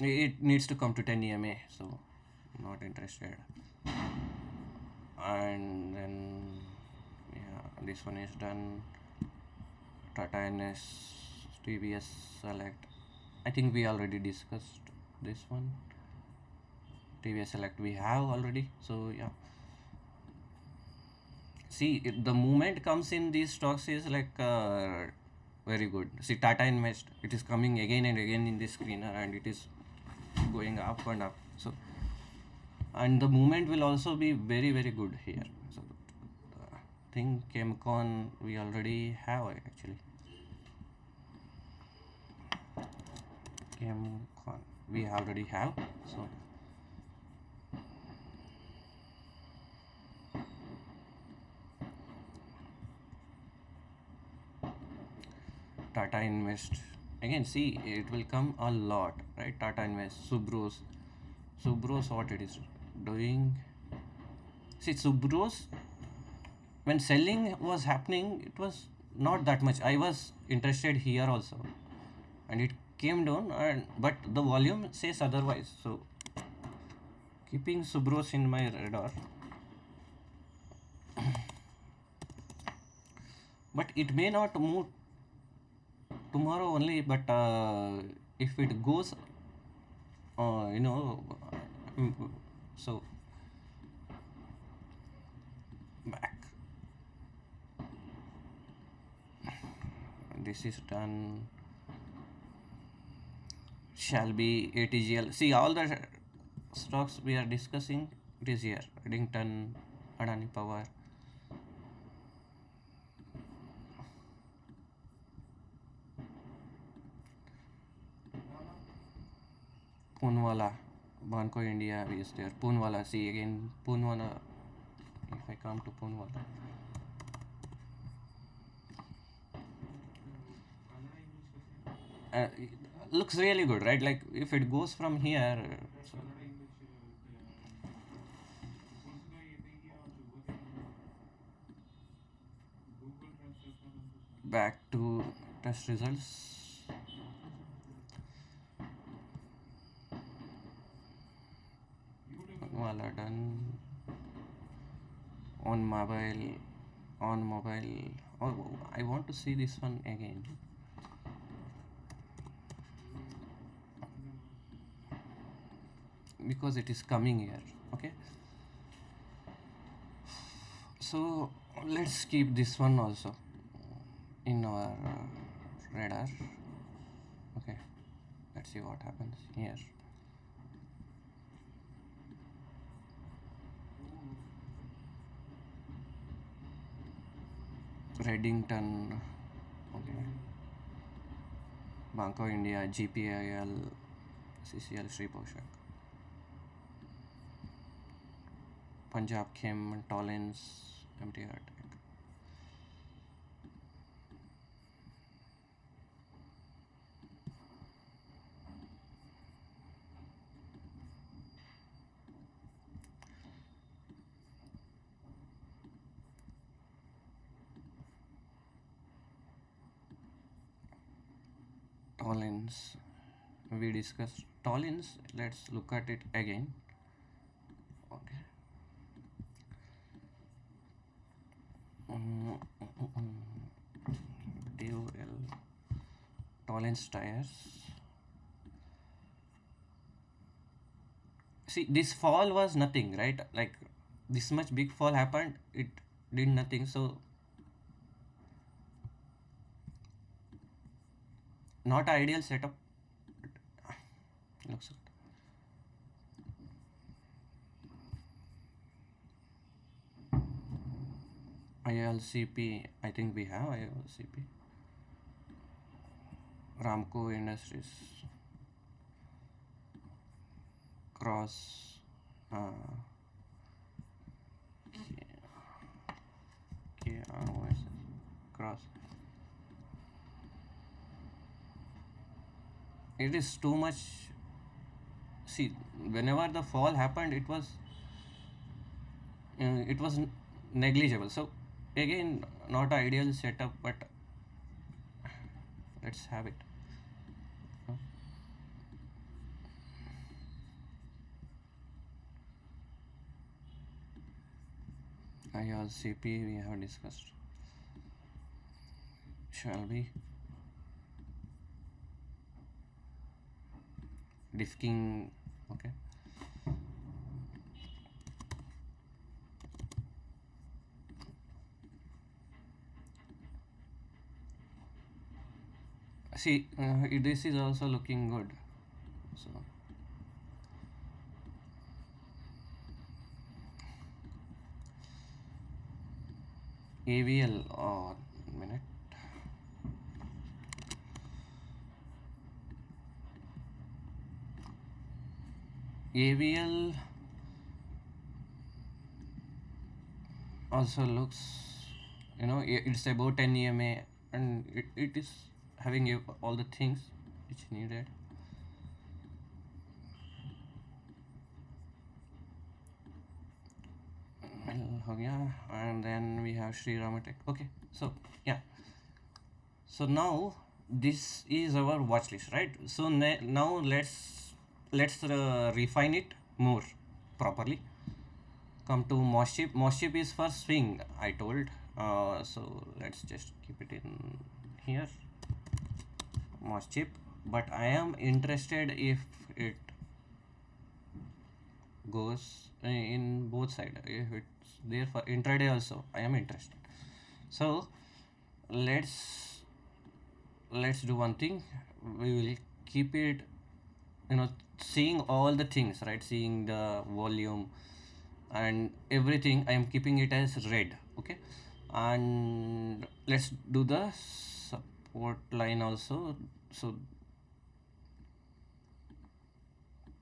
It needs to come to 10 EMA, so not interested. And then this one is done. Tata NS, TVS Select, I think we already discussed this one. TVS Select we have already. So yeah, see, the movement comes in these stocks is like very good. See, Tata Invest, it is coming again and again in this screener, and it is going up and up. So, and the movement will also be very, very good here. So I think Chemcon we already have actually. Con we already have. So Tata Invest, again, see, it will come a lot, right? Tata Invest, Subros, what it is doing. See, Subros, when selling was happening, it was not that much. I was interested here also, and it came down, and but the volume says otherwise. So keeping Subros in my radar, but it may not move tomorrow only. But if it goes, you know, mm, so back. This is done. Shall be ATGL. See, all the stocks we are discussing, it is here. Eddington, Adani Power. Poonwala, Banco India is there. Poonwala, see again, Poonwala. If I come to Poonwala, it looks really good, right? Like if it goes from here, so back to test results. Poonwala done. On mobile. Oh, I want to see this one again. Because it is coming here, okay. So let's keep this one also in our radar. Okay, let's see what happens here. Reddington, okay. Banco India, GPIL, CCL, Sri Poshak, Punjab Chem, Tollins, MTR Tech. Tollins, we discussed Tollins. Let's look at it again. Okay. DOL, Tollins tires. See, this fall was nothing, right? Like this much big fall happened, it did nothing. So not ideal setup. Looks good. ILCP, I think we have ILCP. Ramco Industries, Cross, KROS, Cross. It is too much. See, whenever the fall happened, it was negligible. So again, not ideal setup, but let's have it. IRCP we have discussed. Shall we? Diffking, okay. See, this is also looking good. So AVL, minute. AVL also looks, it's about 10 EMA, and it is having all the things which needed. Yeah, and then we have Sri Ramatek. Okay, so yeah, so now this is our watch list, right? So now let's refine it more properly. Come to Moship. Moship is for swing, I told. So let's just keep it in here. Moship. But I am interested if it goes in both side. If it's there for intraday also, I am interested. So let's let's do one thing. We will keep it, seeing all the things, right? Seeing the volume and everything, I am keeping it as red. Okay, and let's do the support line also. So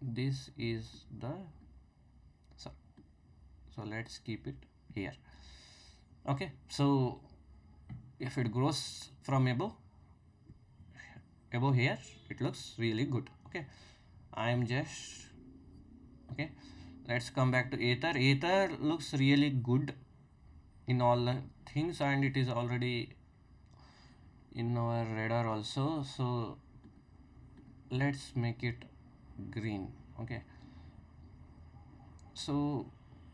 this is the so, so let's keep it here. Okay, so if it grows from above here, it looks really good. Okay, I am just okay. Let's come back to Ether looks really good in all the things, and it is already in our radar also. So let's make it green. Okay, so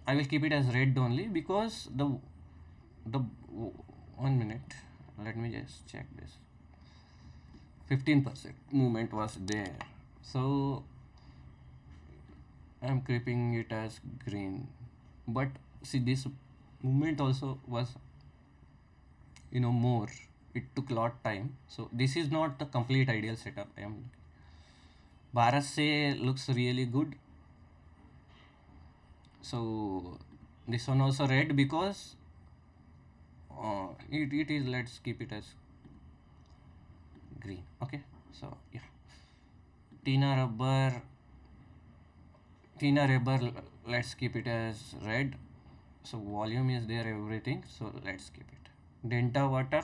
I will keep it as red only because the 1 minute, let me just check this. 15% movement was there, so I'm keeping it as green. But see, this movement also was, more. It took a lot time, so this is not the complete ideal setup. I am Bharat se looks really good. So this one also red because it is, let's keep it as green. Okay, so yeah, Tina rubber Tina rubber, let's keep it as red. So volume is there, everything, so let's keep it. Denta water,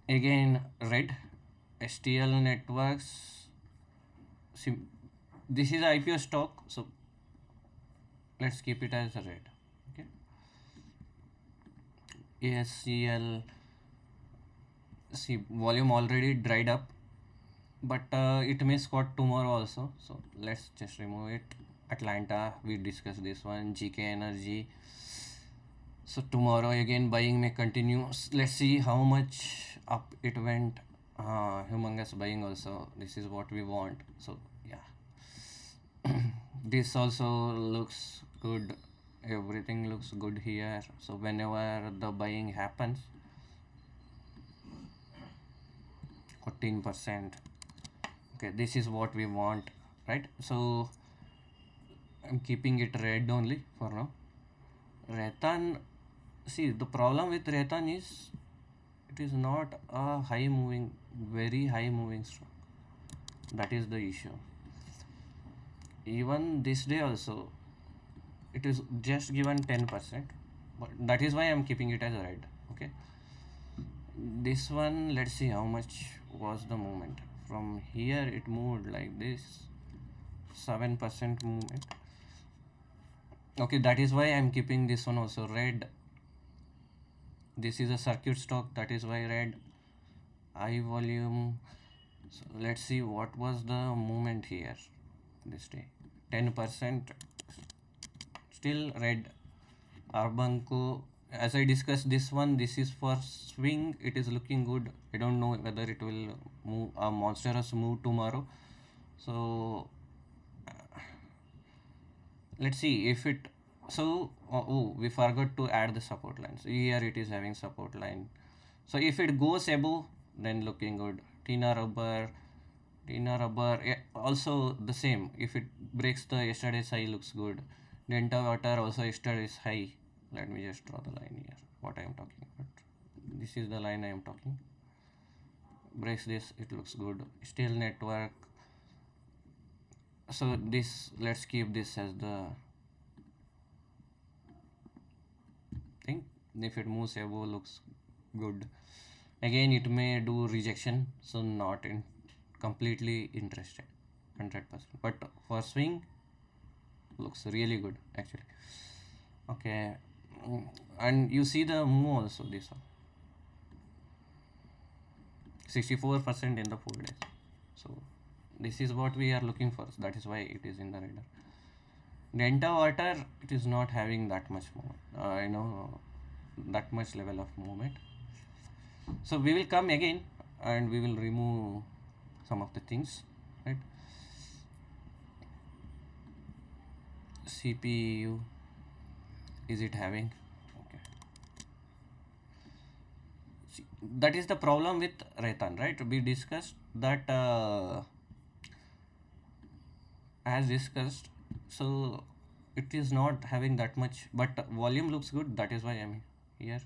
again red. STL networks, this is IPO stock, so let's keep it as red. Okay, ASCL, see, volume already dried up, but it may squat tomorrow also, so let's just remove it. Atlanta, we discussed this one. GK Energy, so tomorrow again buying may continue. Let's see how much up it went. Humongous buying also, this is what we want. So yeah, this also looks good, everything looks good here. So whenever the buying happens, 14%, okay, this is what we want, right? So I'm keeping it red only for now. Ratan, see, the problem with Ratan is it is not a very high moving stock. That is the issue. Even this day also, it is just given 10%, but that is why I'm keeping it as red. Okay, this one, let's see how much was the movement. From here it moved like this, 7% movement. Okay, that is why I'm keeping this one also red. This is a circuit stock, that is why red. High volume, so let's see what was the movement here this day. 10%, still red. Arbanco, as I discussed, this one, this is for swing, it is looking good. I don't know whether it will move a monstrous move tomorrow, so let's see if it. So we forgot to add the support line, so here it is having support line. So if it goes above, then looking good. Tina rubber, yeah, also the same. If it breaks the yesterday's high, looks good. Denta water also yesterday's high. Let me just draw the line here, what I am talking about. This is the line I am talking. Breaks this, it looks good. Steel network, So this, let's keep this as the thing. If it moves above, looks good. Again, it may do rejection, so not in completely interested 100%, but for swing looks really good actually. Okay. And you see the move also, this one 64% in the 4 days. So this is what we are looking for, that is why it is in the radar. Delta water, it is not having that much movement, that much level of movement. So we will come again and we will remove some of the things, right? CPU, is it having? Okay. See, that is the problem with Raythan, right? We discussed that as discussed, so it is not having that much, but volume looks good, that is why I'm here.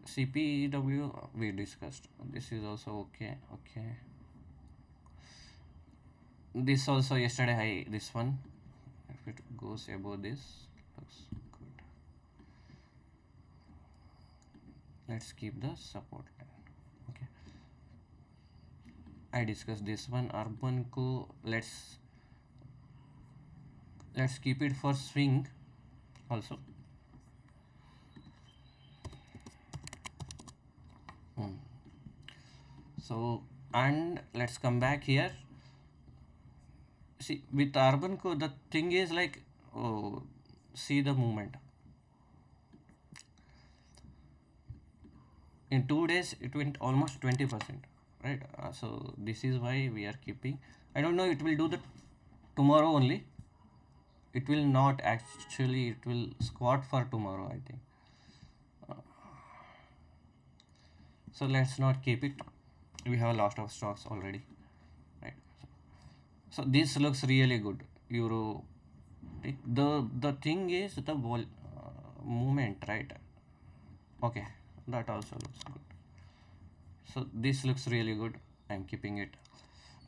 CPW we discussed, this is also okay. This also yesterday high, this one, if it goes above this, looks good. Let's keep the support line. Okay, I discussed this one. Urban Co, let's keep it for swing also. So, and let's come back here. See, with Urban Co, the thing is like, oh, see the movement. In 2 days, it went almost 20%, right? So this is why we are keeping. I don't know, it will do the tomorrow only. It will not actually, it will squat for tomorrow, I think. So let's not keep it. We have a lot of stocks already, right? So this looks really good. Euro. The thing is the movement, right? Okay, that also looks good. So this looks really good. I'm keeping it.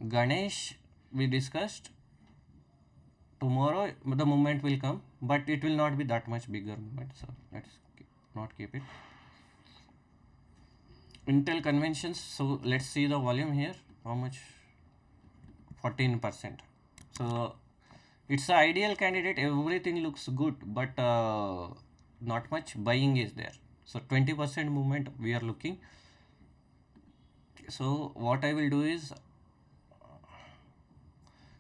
Ganesh, we discussed. Tomorrow the movement will come, but it will not be that much bigger movement. So let's not keep it. Intel conventions. So let's see the volume here. How much? 14%. So it's an ideal candidate. Everything looks good, but not much buying is there. So 20% movement we are looking. So what I will do is,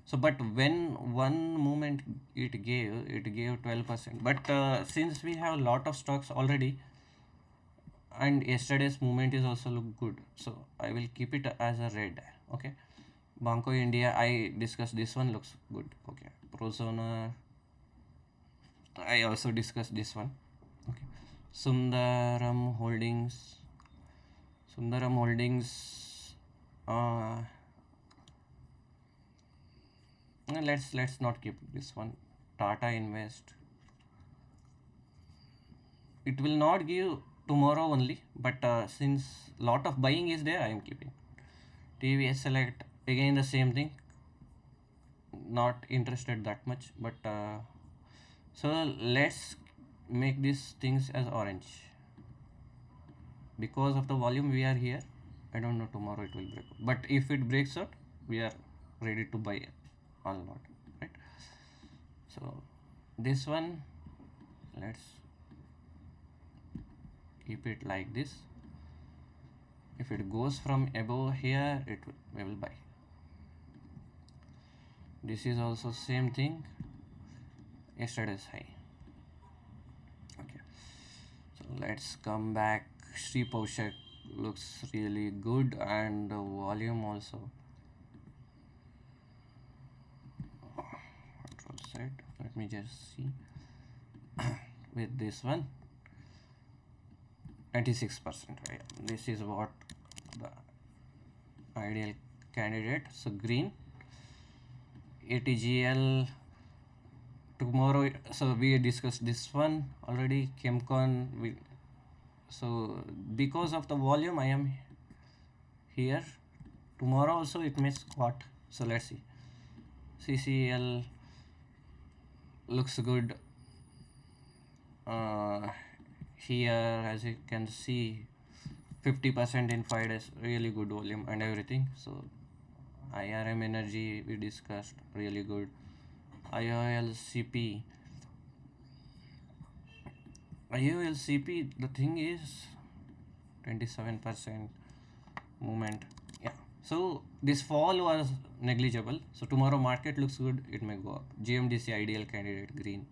so but when one movement it gave 12%, but since we have a lot of stocks already and yesterday's movement is also look good, so I will keep it as a red. Okay, Banco India, I discussed this one, looks good. Okay, Prozona, I also discussed this one. Okay, Sundaram Holdings, let's not keep this one. Tata Invest, it will not give tomorrow only, but since lot of buying is there, I am keeping. TVS Select, again the same thing, not interested that much, but so let's make these things as orange. Because of the volume we are here, I don't know tomorrow it will break, but if it breaks out, we are ready to buy a lot, right? So this one, let's keep it like this. If it goes from above here, we will buy. This is also same thing, yesterday's high. Okay, so let's come back. Sri Paushak looks really good, and the volume also. Control set, let me just see. With this one, 96%, right? This is what the ideal candidate. So green, ATGL tomorrow. So we discussed this one already. Chemcon, so because of the volume I am here. Tomorrow also it may squat, so let's see. CCL looks good. uh, Here, as you can see, 50% in 5 days, really good volume and everything. So IRM energy we discussed, really good. IOLCP, IOLCP, the thing is 27% movement. Yeah, so this fall was negligible. So tomorrow market looks good, it may go up. GMDC ideal candidate green.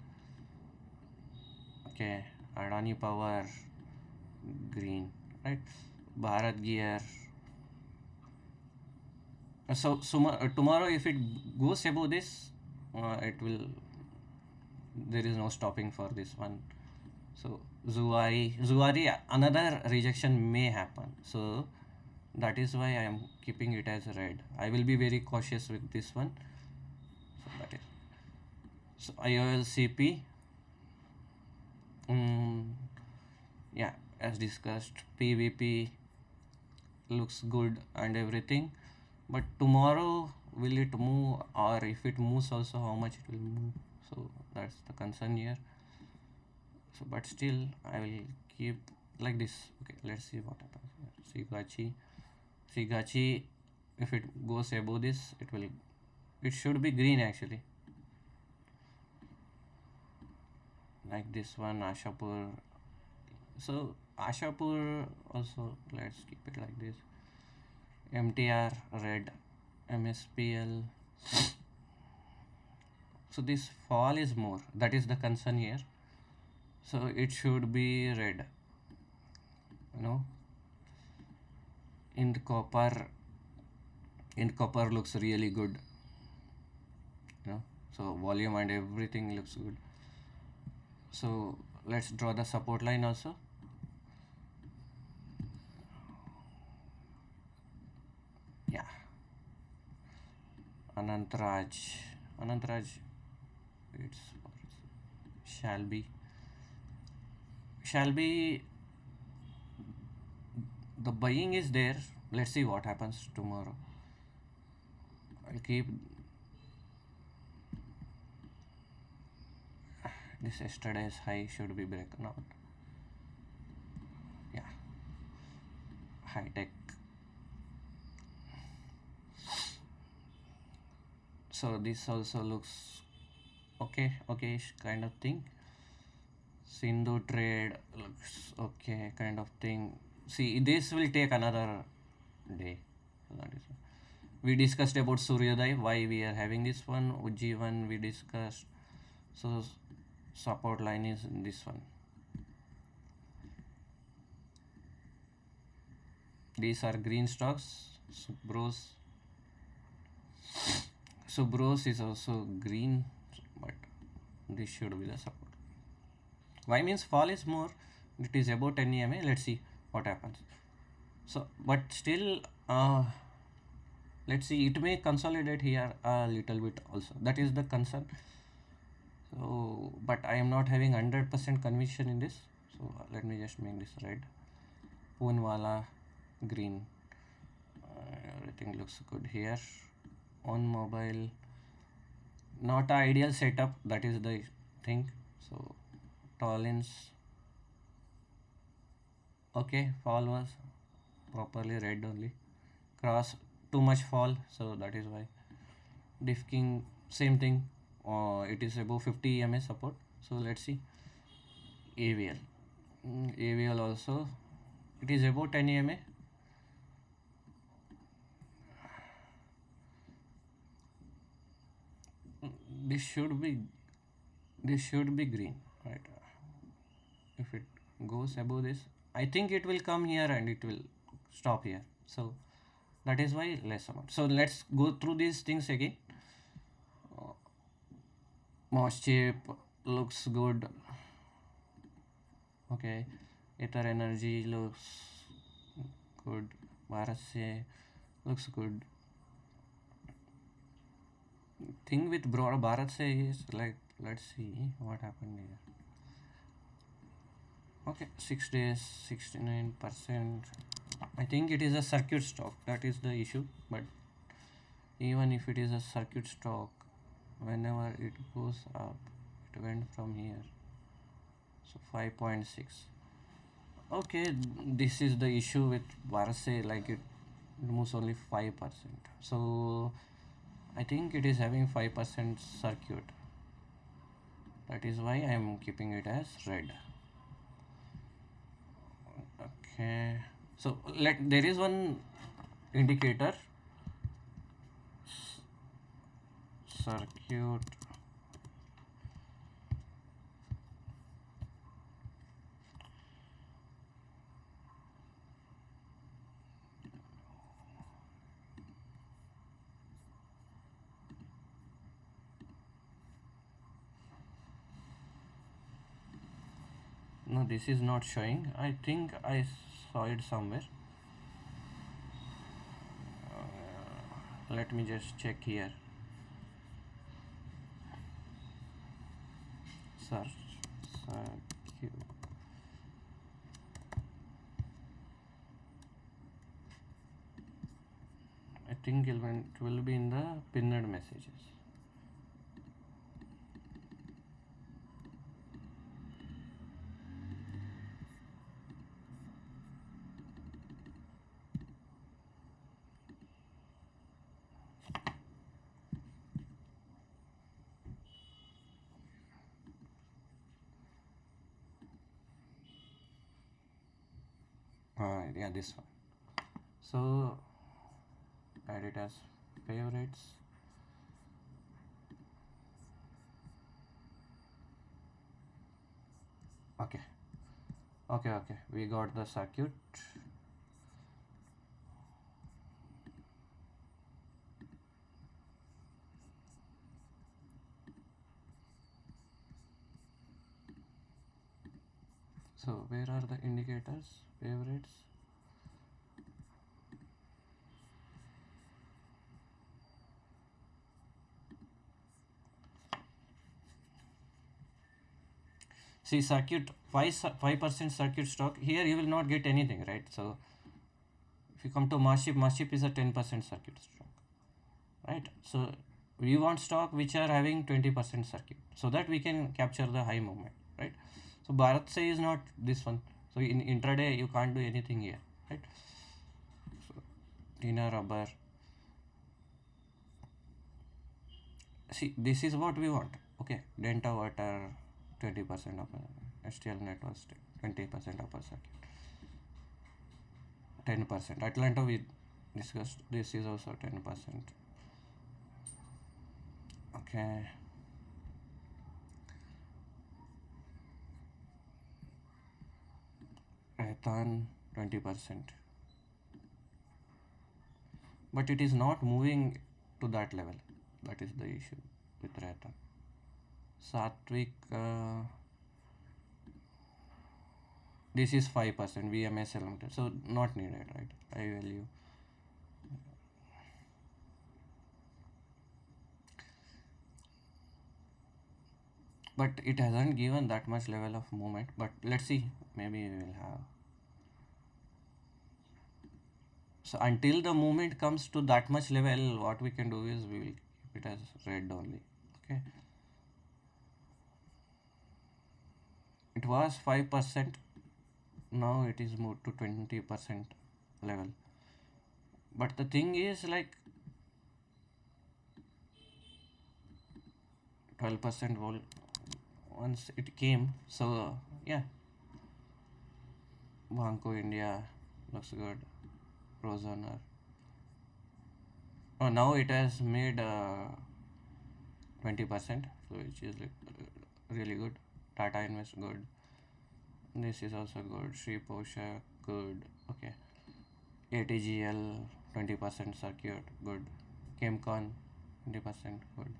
Okay, Adani Power green, right? Bharat Gear. Tomorrow if it goes above this, it will, there is no stopping for this one. So Zuari, another rejection may happen. So that is why I am keeping it as red. I will be very cautious with this one. So that is, so IOLCP. Yeah, as discussed, PVP looks good and everything, but tomorrow will it move, or if it moves also how much it will move? So that's the concern here. So but still I will keep like this. Okay, let's see what happens here. Sigachi, if it goes above this, it should be green actually, like this one. Ashapur, so Ashapur also, let's keep it like this. MTR red, MSPL. So this fall is more, that is the concern here. So it should be red, you know. In copper looks really good, you know. So volume and everything looks good. So let's draw the support line also. Yeah, Anantraj, it's shall be the buying is there. Let's see what happens tomorrow. I'll keep this. Yesterday's high should be broken out. Yeah, high tech. So this also looks okay-ish kind of thing. Sindhu trade looks okay kind of thing. See, this will take another day. That is, we discussed about Suryodaya, why we are having this one. Ujjivan we discussed. So support line is this one. These are green stocks. Subros is also green, but this should be the support. Why means fall is more, it is about 10 EMA. Let's see what happens. So but still, let's see, it may consolidate here a little bit also, that is the concern. So but I am not having 100% conviction in this. So let me just make this red. Poonwala green. Everything looks good here. On mobile, not an ideal setup, that is the thing. So tolerance, okay, fall was properly red only. Cross, too much fall, so that is why. Diff King, same thing. It is above 50 EMA support. So let's see. AVL, AVL also, it is above 10 EMA. This should be green, right? If it goes above this, I think it will come here and it will stop here. So that is why less amount. So let's go through these things again. Moss chip looks good. Okay, Ether energy looks good. Bharat se looks good. Thing with Bharat se is like, let's see what happened here. Okay, 6 days, 69%. I think it is a circuit stock, that is the issue. But even if it is a circuit stock, whenever it goes up, it went from here, so 5.6. Okay, this is the issue with Varse, like it moves only 5%. So I think it is having 5% circuit. That is why I am keeping it as red. Okay, so there is one indicator, circuit. No, this is not showing. I think I saw it somewhere. Let me just check here. Search circuit. I think it will be in the pinned messages. Yeah, this one. So add it as favorites. Okay, okay, we got the circuit. So where are the indicators? Favorites. See, circuit 5% circuit stock. Here you will not get anything, right? So if you come to Massip is a 10% circuit stock, right? So we want stock which are having 20% circuit, so that we can capture the high movement, right? So Bharat say is not this one. So in intraday you can't do anything here, right? So Tina rubber. See, this is what we want. Okay, Denta water 20% upper, STL network 20% upper circuit, 10%. Atlanta we discussed. This is also 10%. Okay. Ethan 20%. But it is not moving to that level. That is the issue with Ratan. Satvik, this is 5% VMS limited, so not needed, right? I value. But it hasn't given that much level of movement. But let's see, maybe we will have. So until the movement comes to that much level, what we can do is we will keep it as red only. Okay. It was 5%. Now it is moved to 20% level. But the thing is, like, 12% vol once it came. So yeah, Banco India looks good. Prozoner. Oh, now it has made 20%, so which is like really good. Tata Invest good. This is also good. Sri Posha good. Okay. ATGL 20% circuit good. Chemcon 20% good.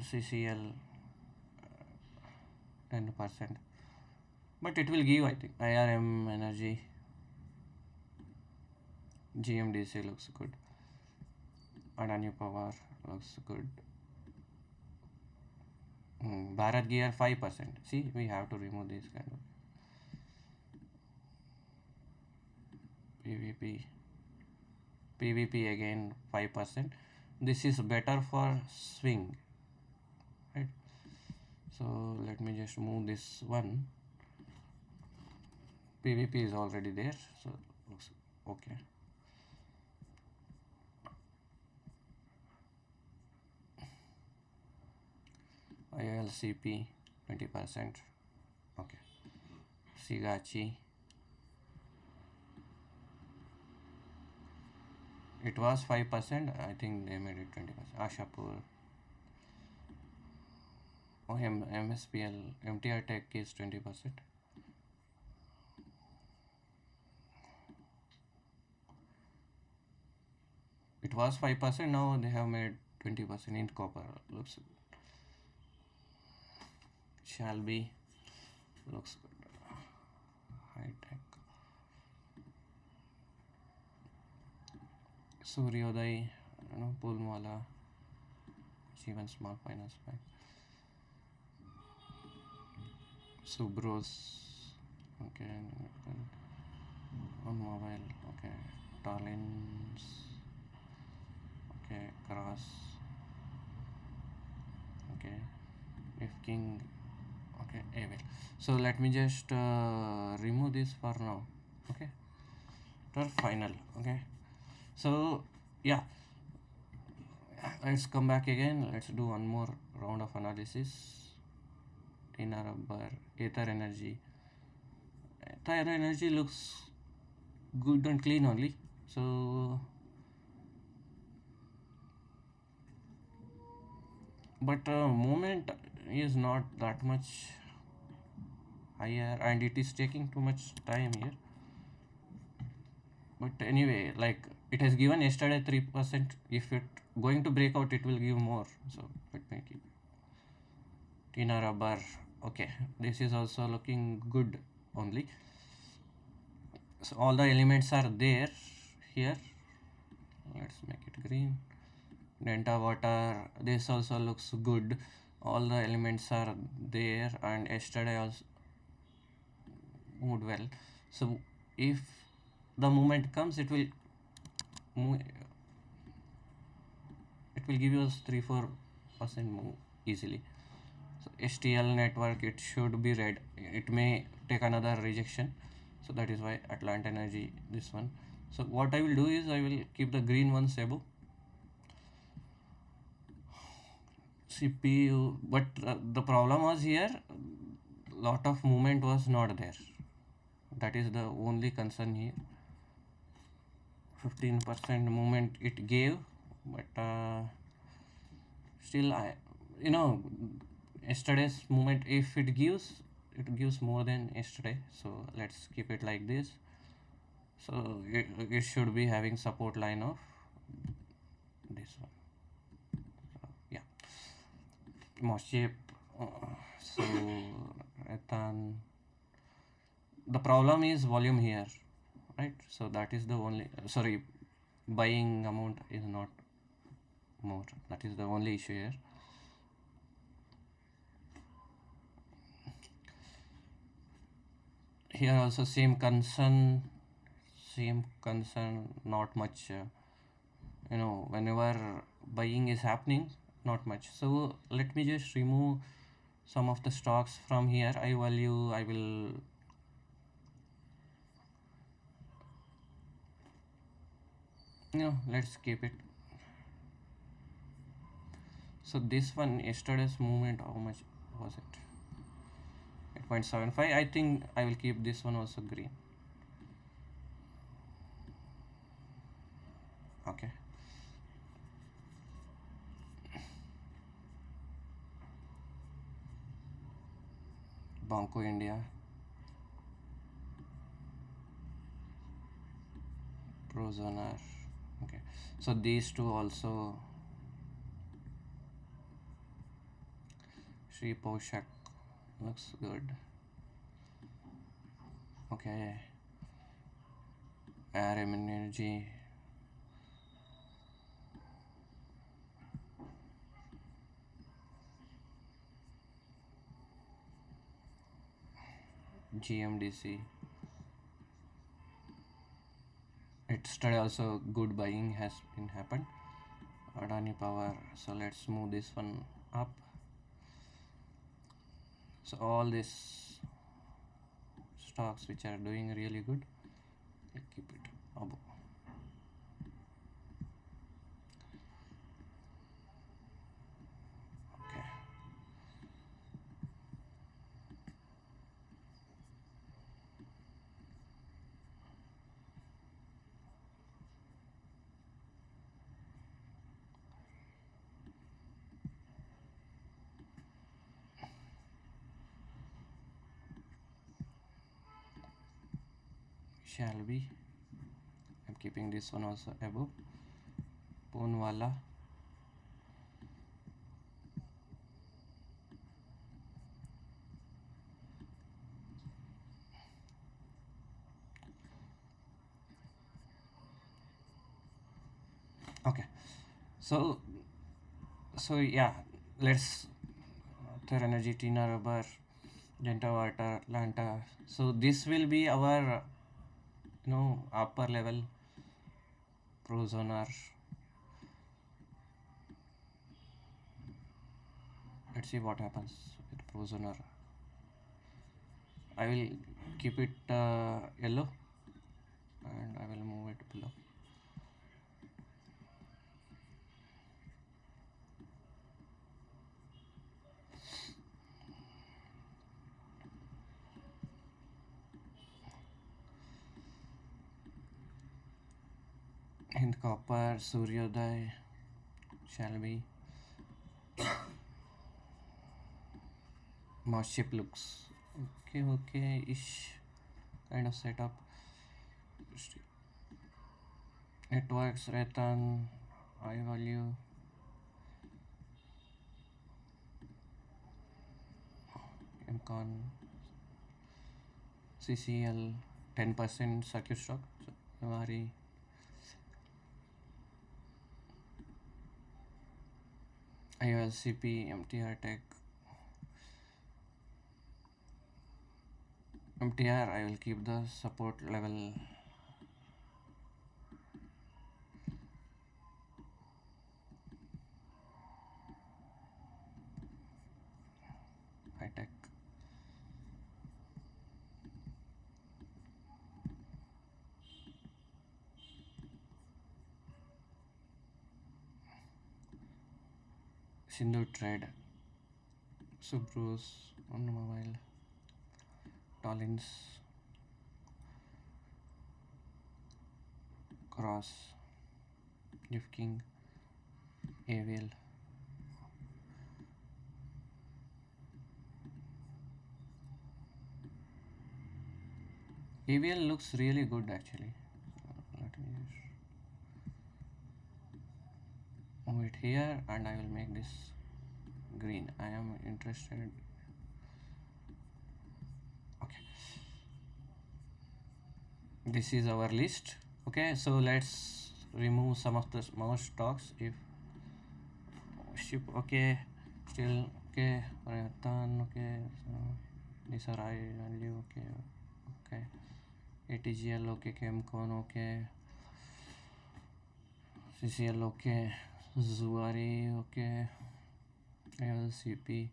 CCL 10%. But it will give, I think. IRM Energy. GMDC looks good. Adani Power looks good. Bharat Gear 5%. See, we have to remove this kind of PVP. PVP again 5%. this is better for swing, right? So let me just move this one. PVP is already there, so looks okay. ILCP 20%. Okay. Sigachi. It was 5%. I think they made it 20%. Ashapur. Oh, MSPL. MTR Tech is 20%. It was 5%. Now they have made 20% in copper. Looks good. Shall be. Looks good. High tech. Suryoday. I don't know. Pulmala. Even Small Finance Bank. Subros. Okay. On mobile. Okay. Talents. Okay. Cross. Okay. If King. Okay. Evil. So let me just remove this for now. Okay. For final. Okay. So yeah, let's come back again. Let's do one more round of analysis. Inner rubber, ether energy. Ether energy looks good and clean only. So, but movement is not that much higher, and it is taking too much time here. But anyway, like it has given yesterday 3%. If it going to break out, it will give more. So let me keep Tina rubber. Okay, this is also looking good only. So all the elements are there here. Let's make it green. Delta water. This also looks good. All the elements are there, and yesterday also moved well. So if the movement comes, it will move. It will give you 3-4% move easily. So STL network, it should be red. It may take another rejection, so that is why Atlanta Energy, this one. So what I will do is I will keep the green ones above CPU, but the problem was here, lot of movement was not there. That is the only concern here. 15% movement it gave, but still yesterday's movement, if it gives more than yesterday. So let's keep it like this. So it should be having support line of this one. Yeah, most shape. So Ethan, the problem is volume here, right? So that is the only buying amount is not more. That is the only issue here. Here also same concern, not much. Whenever buying is happening, not much. So let me just remove some of the stocks from here. I will let's keep it. So this one, yesterday's movement, how much was it? 8.75. I think I will keep this one also green. Okay. Banco India, Prozonar. Okay, so these two also. Sri Poshak looks good. Okay, RM Energy. GMDC. Yesterday also good buying has been happened. Adani Power. So let's move this one up. So all these stocks which are doing really good, we'll keep it above. Okay. Shall we? I'm keeping this one also above. Poonwala. Okay. So yeah, let's Third Energy, Tina Rubber, Genta Water, Atlanta. So this will be our upper level prozoner. Let's see what happens with prozoner. I will keep it yellow and I will move it below. Hind Copper, Suryodaya, shall we? Mouse looks okay ish kind of setup. Networks, Ratan, I value, MCon, CCL, 10% circuit stock, so MRE, IOLCP, MTR Tech, MTR. I will keep the support level. High Tech. Sindhu Trade, Subrus, Automobile, Tollins, Cross, Gift King, AVL. AVL looks really good actually. Let me just move it here and I will make this green. I am interested. Okay. This is our list. Okay, so let's remove some of the most stocks. If ship, okay, still okay, Ratan, okay, so these are I value, okay, ATGL, okay, Chemcon, okay, CCL, okay, Zuari, okay, LCP.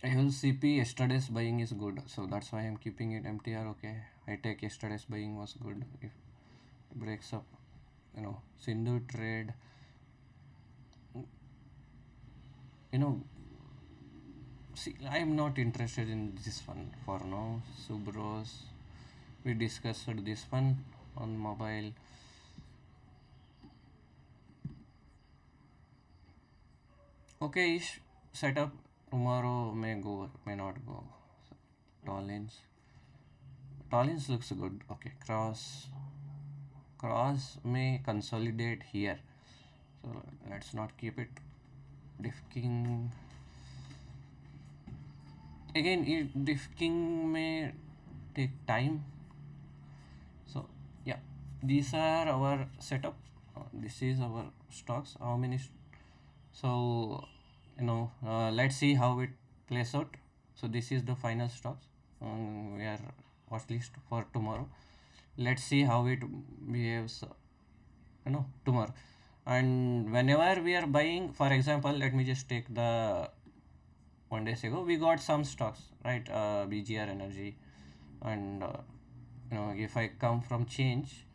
LCP yesterday's buying is good, so that's why I'm keeping it. MTR, okay. I take yesterday's buying was good. If it breaks up, Sindhu Trade, see, I'm not interested in this one for now. Subros, we discussed this one on mobile. Okay, ish setup. Tomorrow may go, may not go. Tollins. Tollins looks good. Okay, cross may consolidate here. So let's not keep it. Diff King. Again, Diff King may take time. So yeah, these are our setup. This is our stocks. How many? So let's see how it plays out. So this is the final stocks. We are watch list for tomorrow. Let's see how it behaves tomorrow. And whenever we are buying, for example, let me just take the 1 days ago we got some stocks, right? BGR Energy, and if I come from change,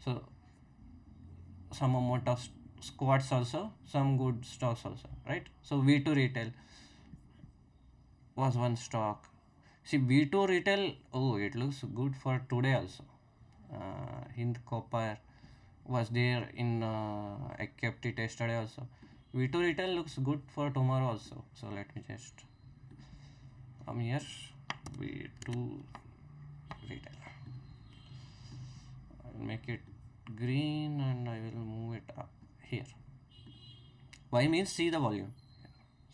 so some amount of squats also, some good stocks also, right? So V2 retail was one stock. See, V2 retail, oh, it looks good for today also. Hind Copper was there in, I kept it yesterday also. V2 retail looks good for tomorrow also. So let me just come here. V2 retail. I'll make it green and I will move it up here. Why means see the volume.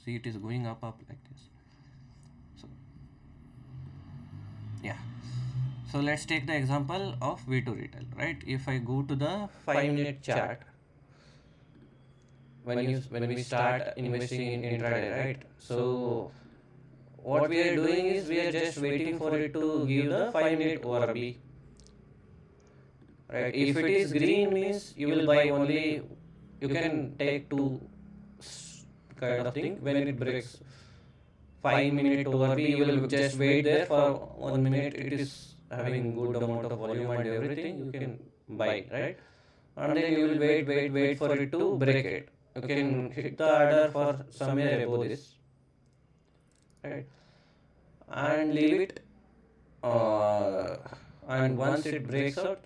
See, it is going up like this. So yeah. So let's take the example of V2 retail, right? If I go to the 5-minute chart, when we start investing in intraday, right? So what we are doing is we are just waiting for it to give the 5-minute ORB, right? If it is green means you will buy only, you can take two kind of thing. When it breaks 5-minute ORB, you will just wait there for 1 minute. It is having good amount of volume and everything, you can buy, right? And then you will wait for it to break it. You can hit the order for somewhere above this, right? And leave it. And once it breaks out,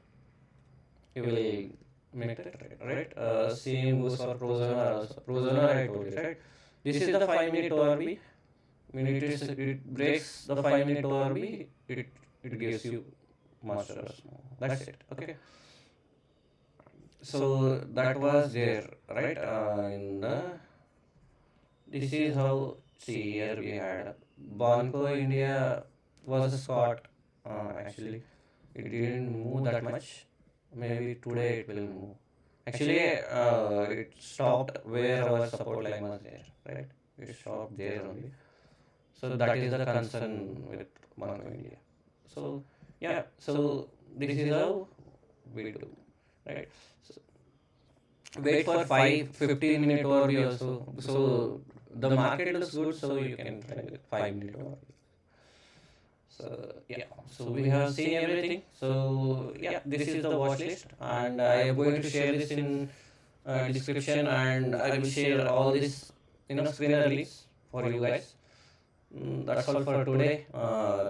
you will make that trade, right? Same goes for Prozoner also. Prozoner I told you, right? This is the 5-minute ORB. When it breaks the 5-minute ORB, it gives you master or small. That's it. Okay. So that was there, right? This is how, see here we had Bonco India was a Scott. Actually, it didn't move that much. Maybe today it will move. Actually, it stopped where our support line was there, right? It stopped there only. So that is the concern with Bank of India. So yeah, so this is how we do, right? So wait for 15-minute overview also. So the market looks good, so you can try with 5-minute overview. So yeah, so we have seen everything. So yeah, this is the watch list, and I am going to share this in description, and I will share all this screener links for you guys. That's all for today.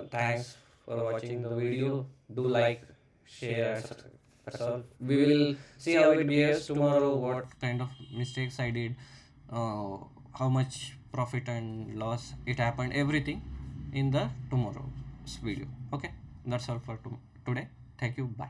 Thanks for watching the video. Do like, share, and subscribe. That's all. We will see how it behaves tomorrow, what kind of mistakes I did, how much profit and loss it happened, everything in the tomorrow's video. Okay, that's all for today. Thank you. Bye.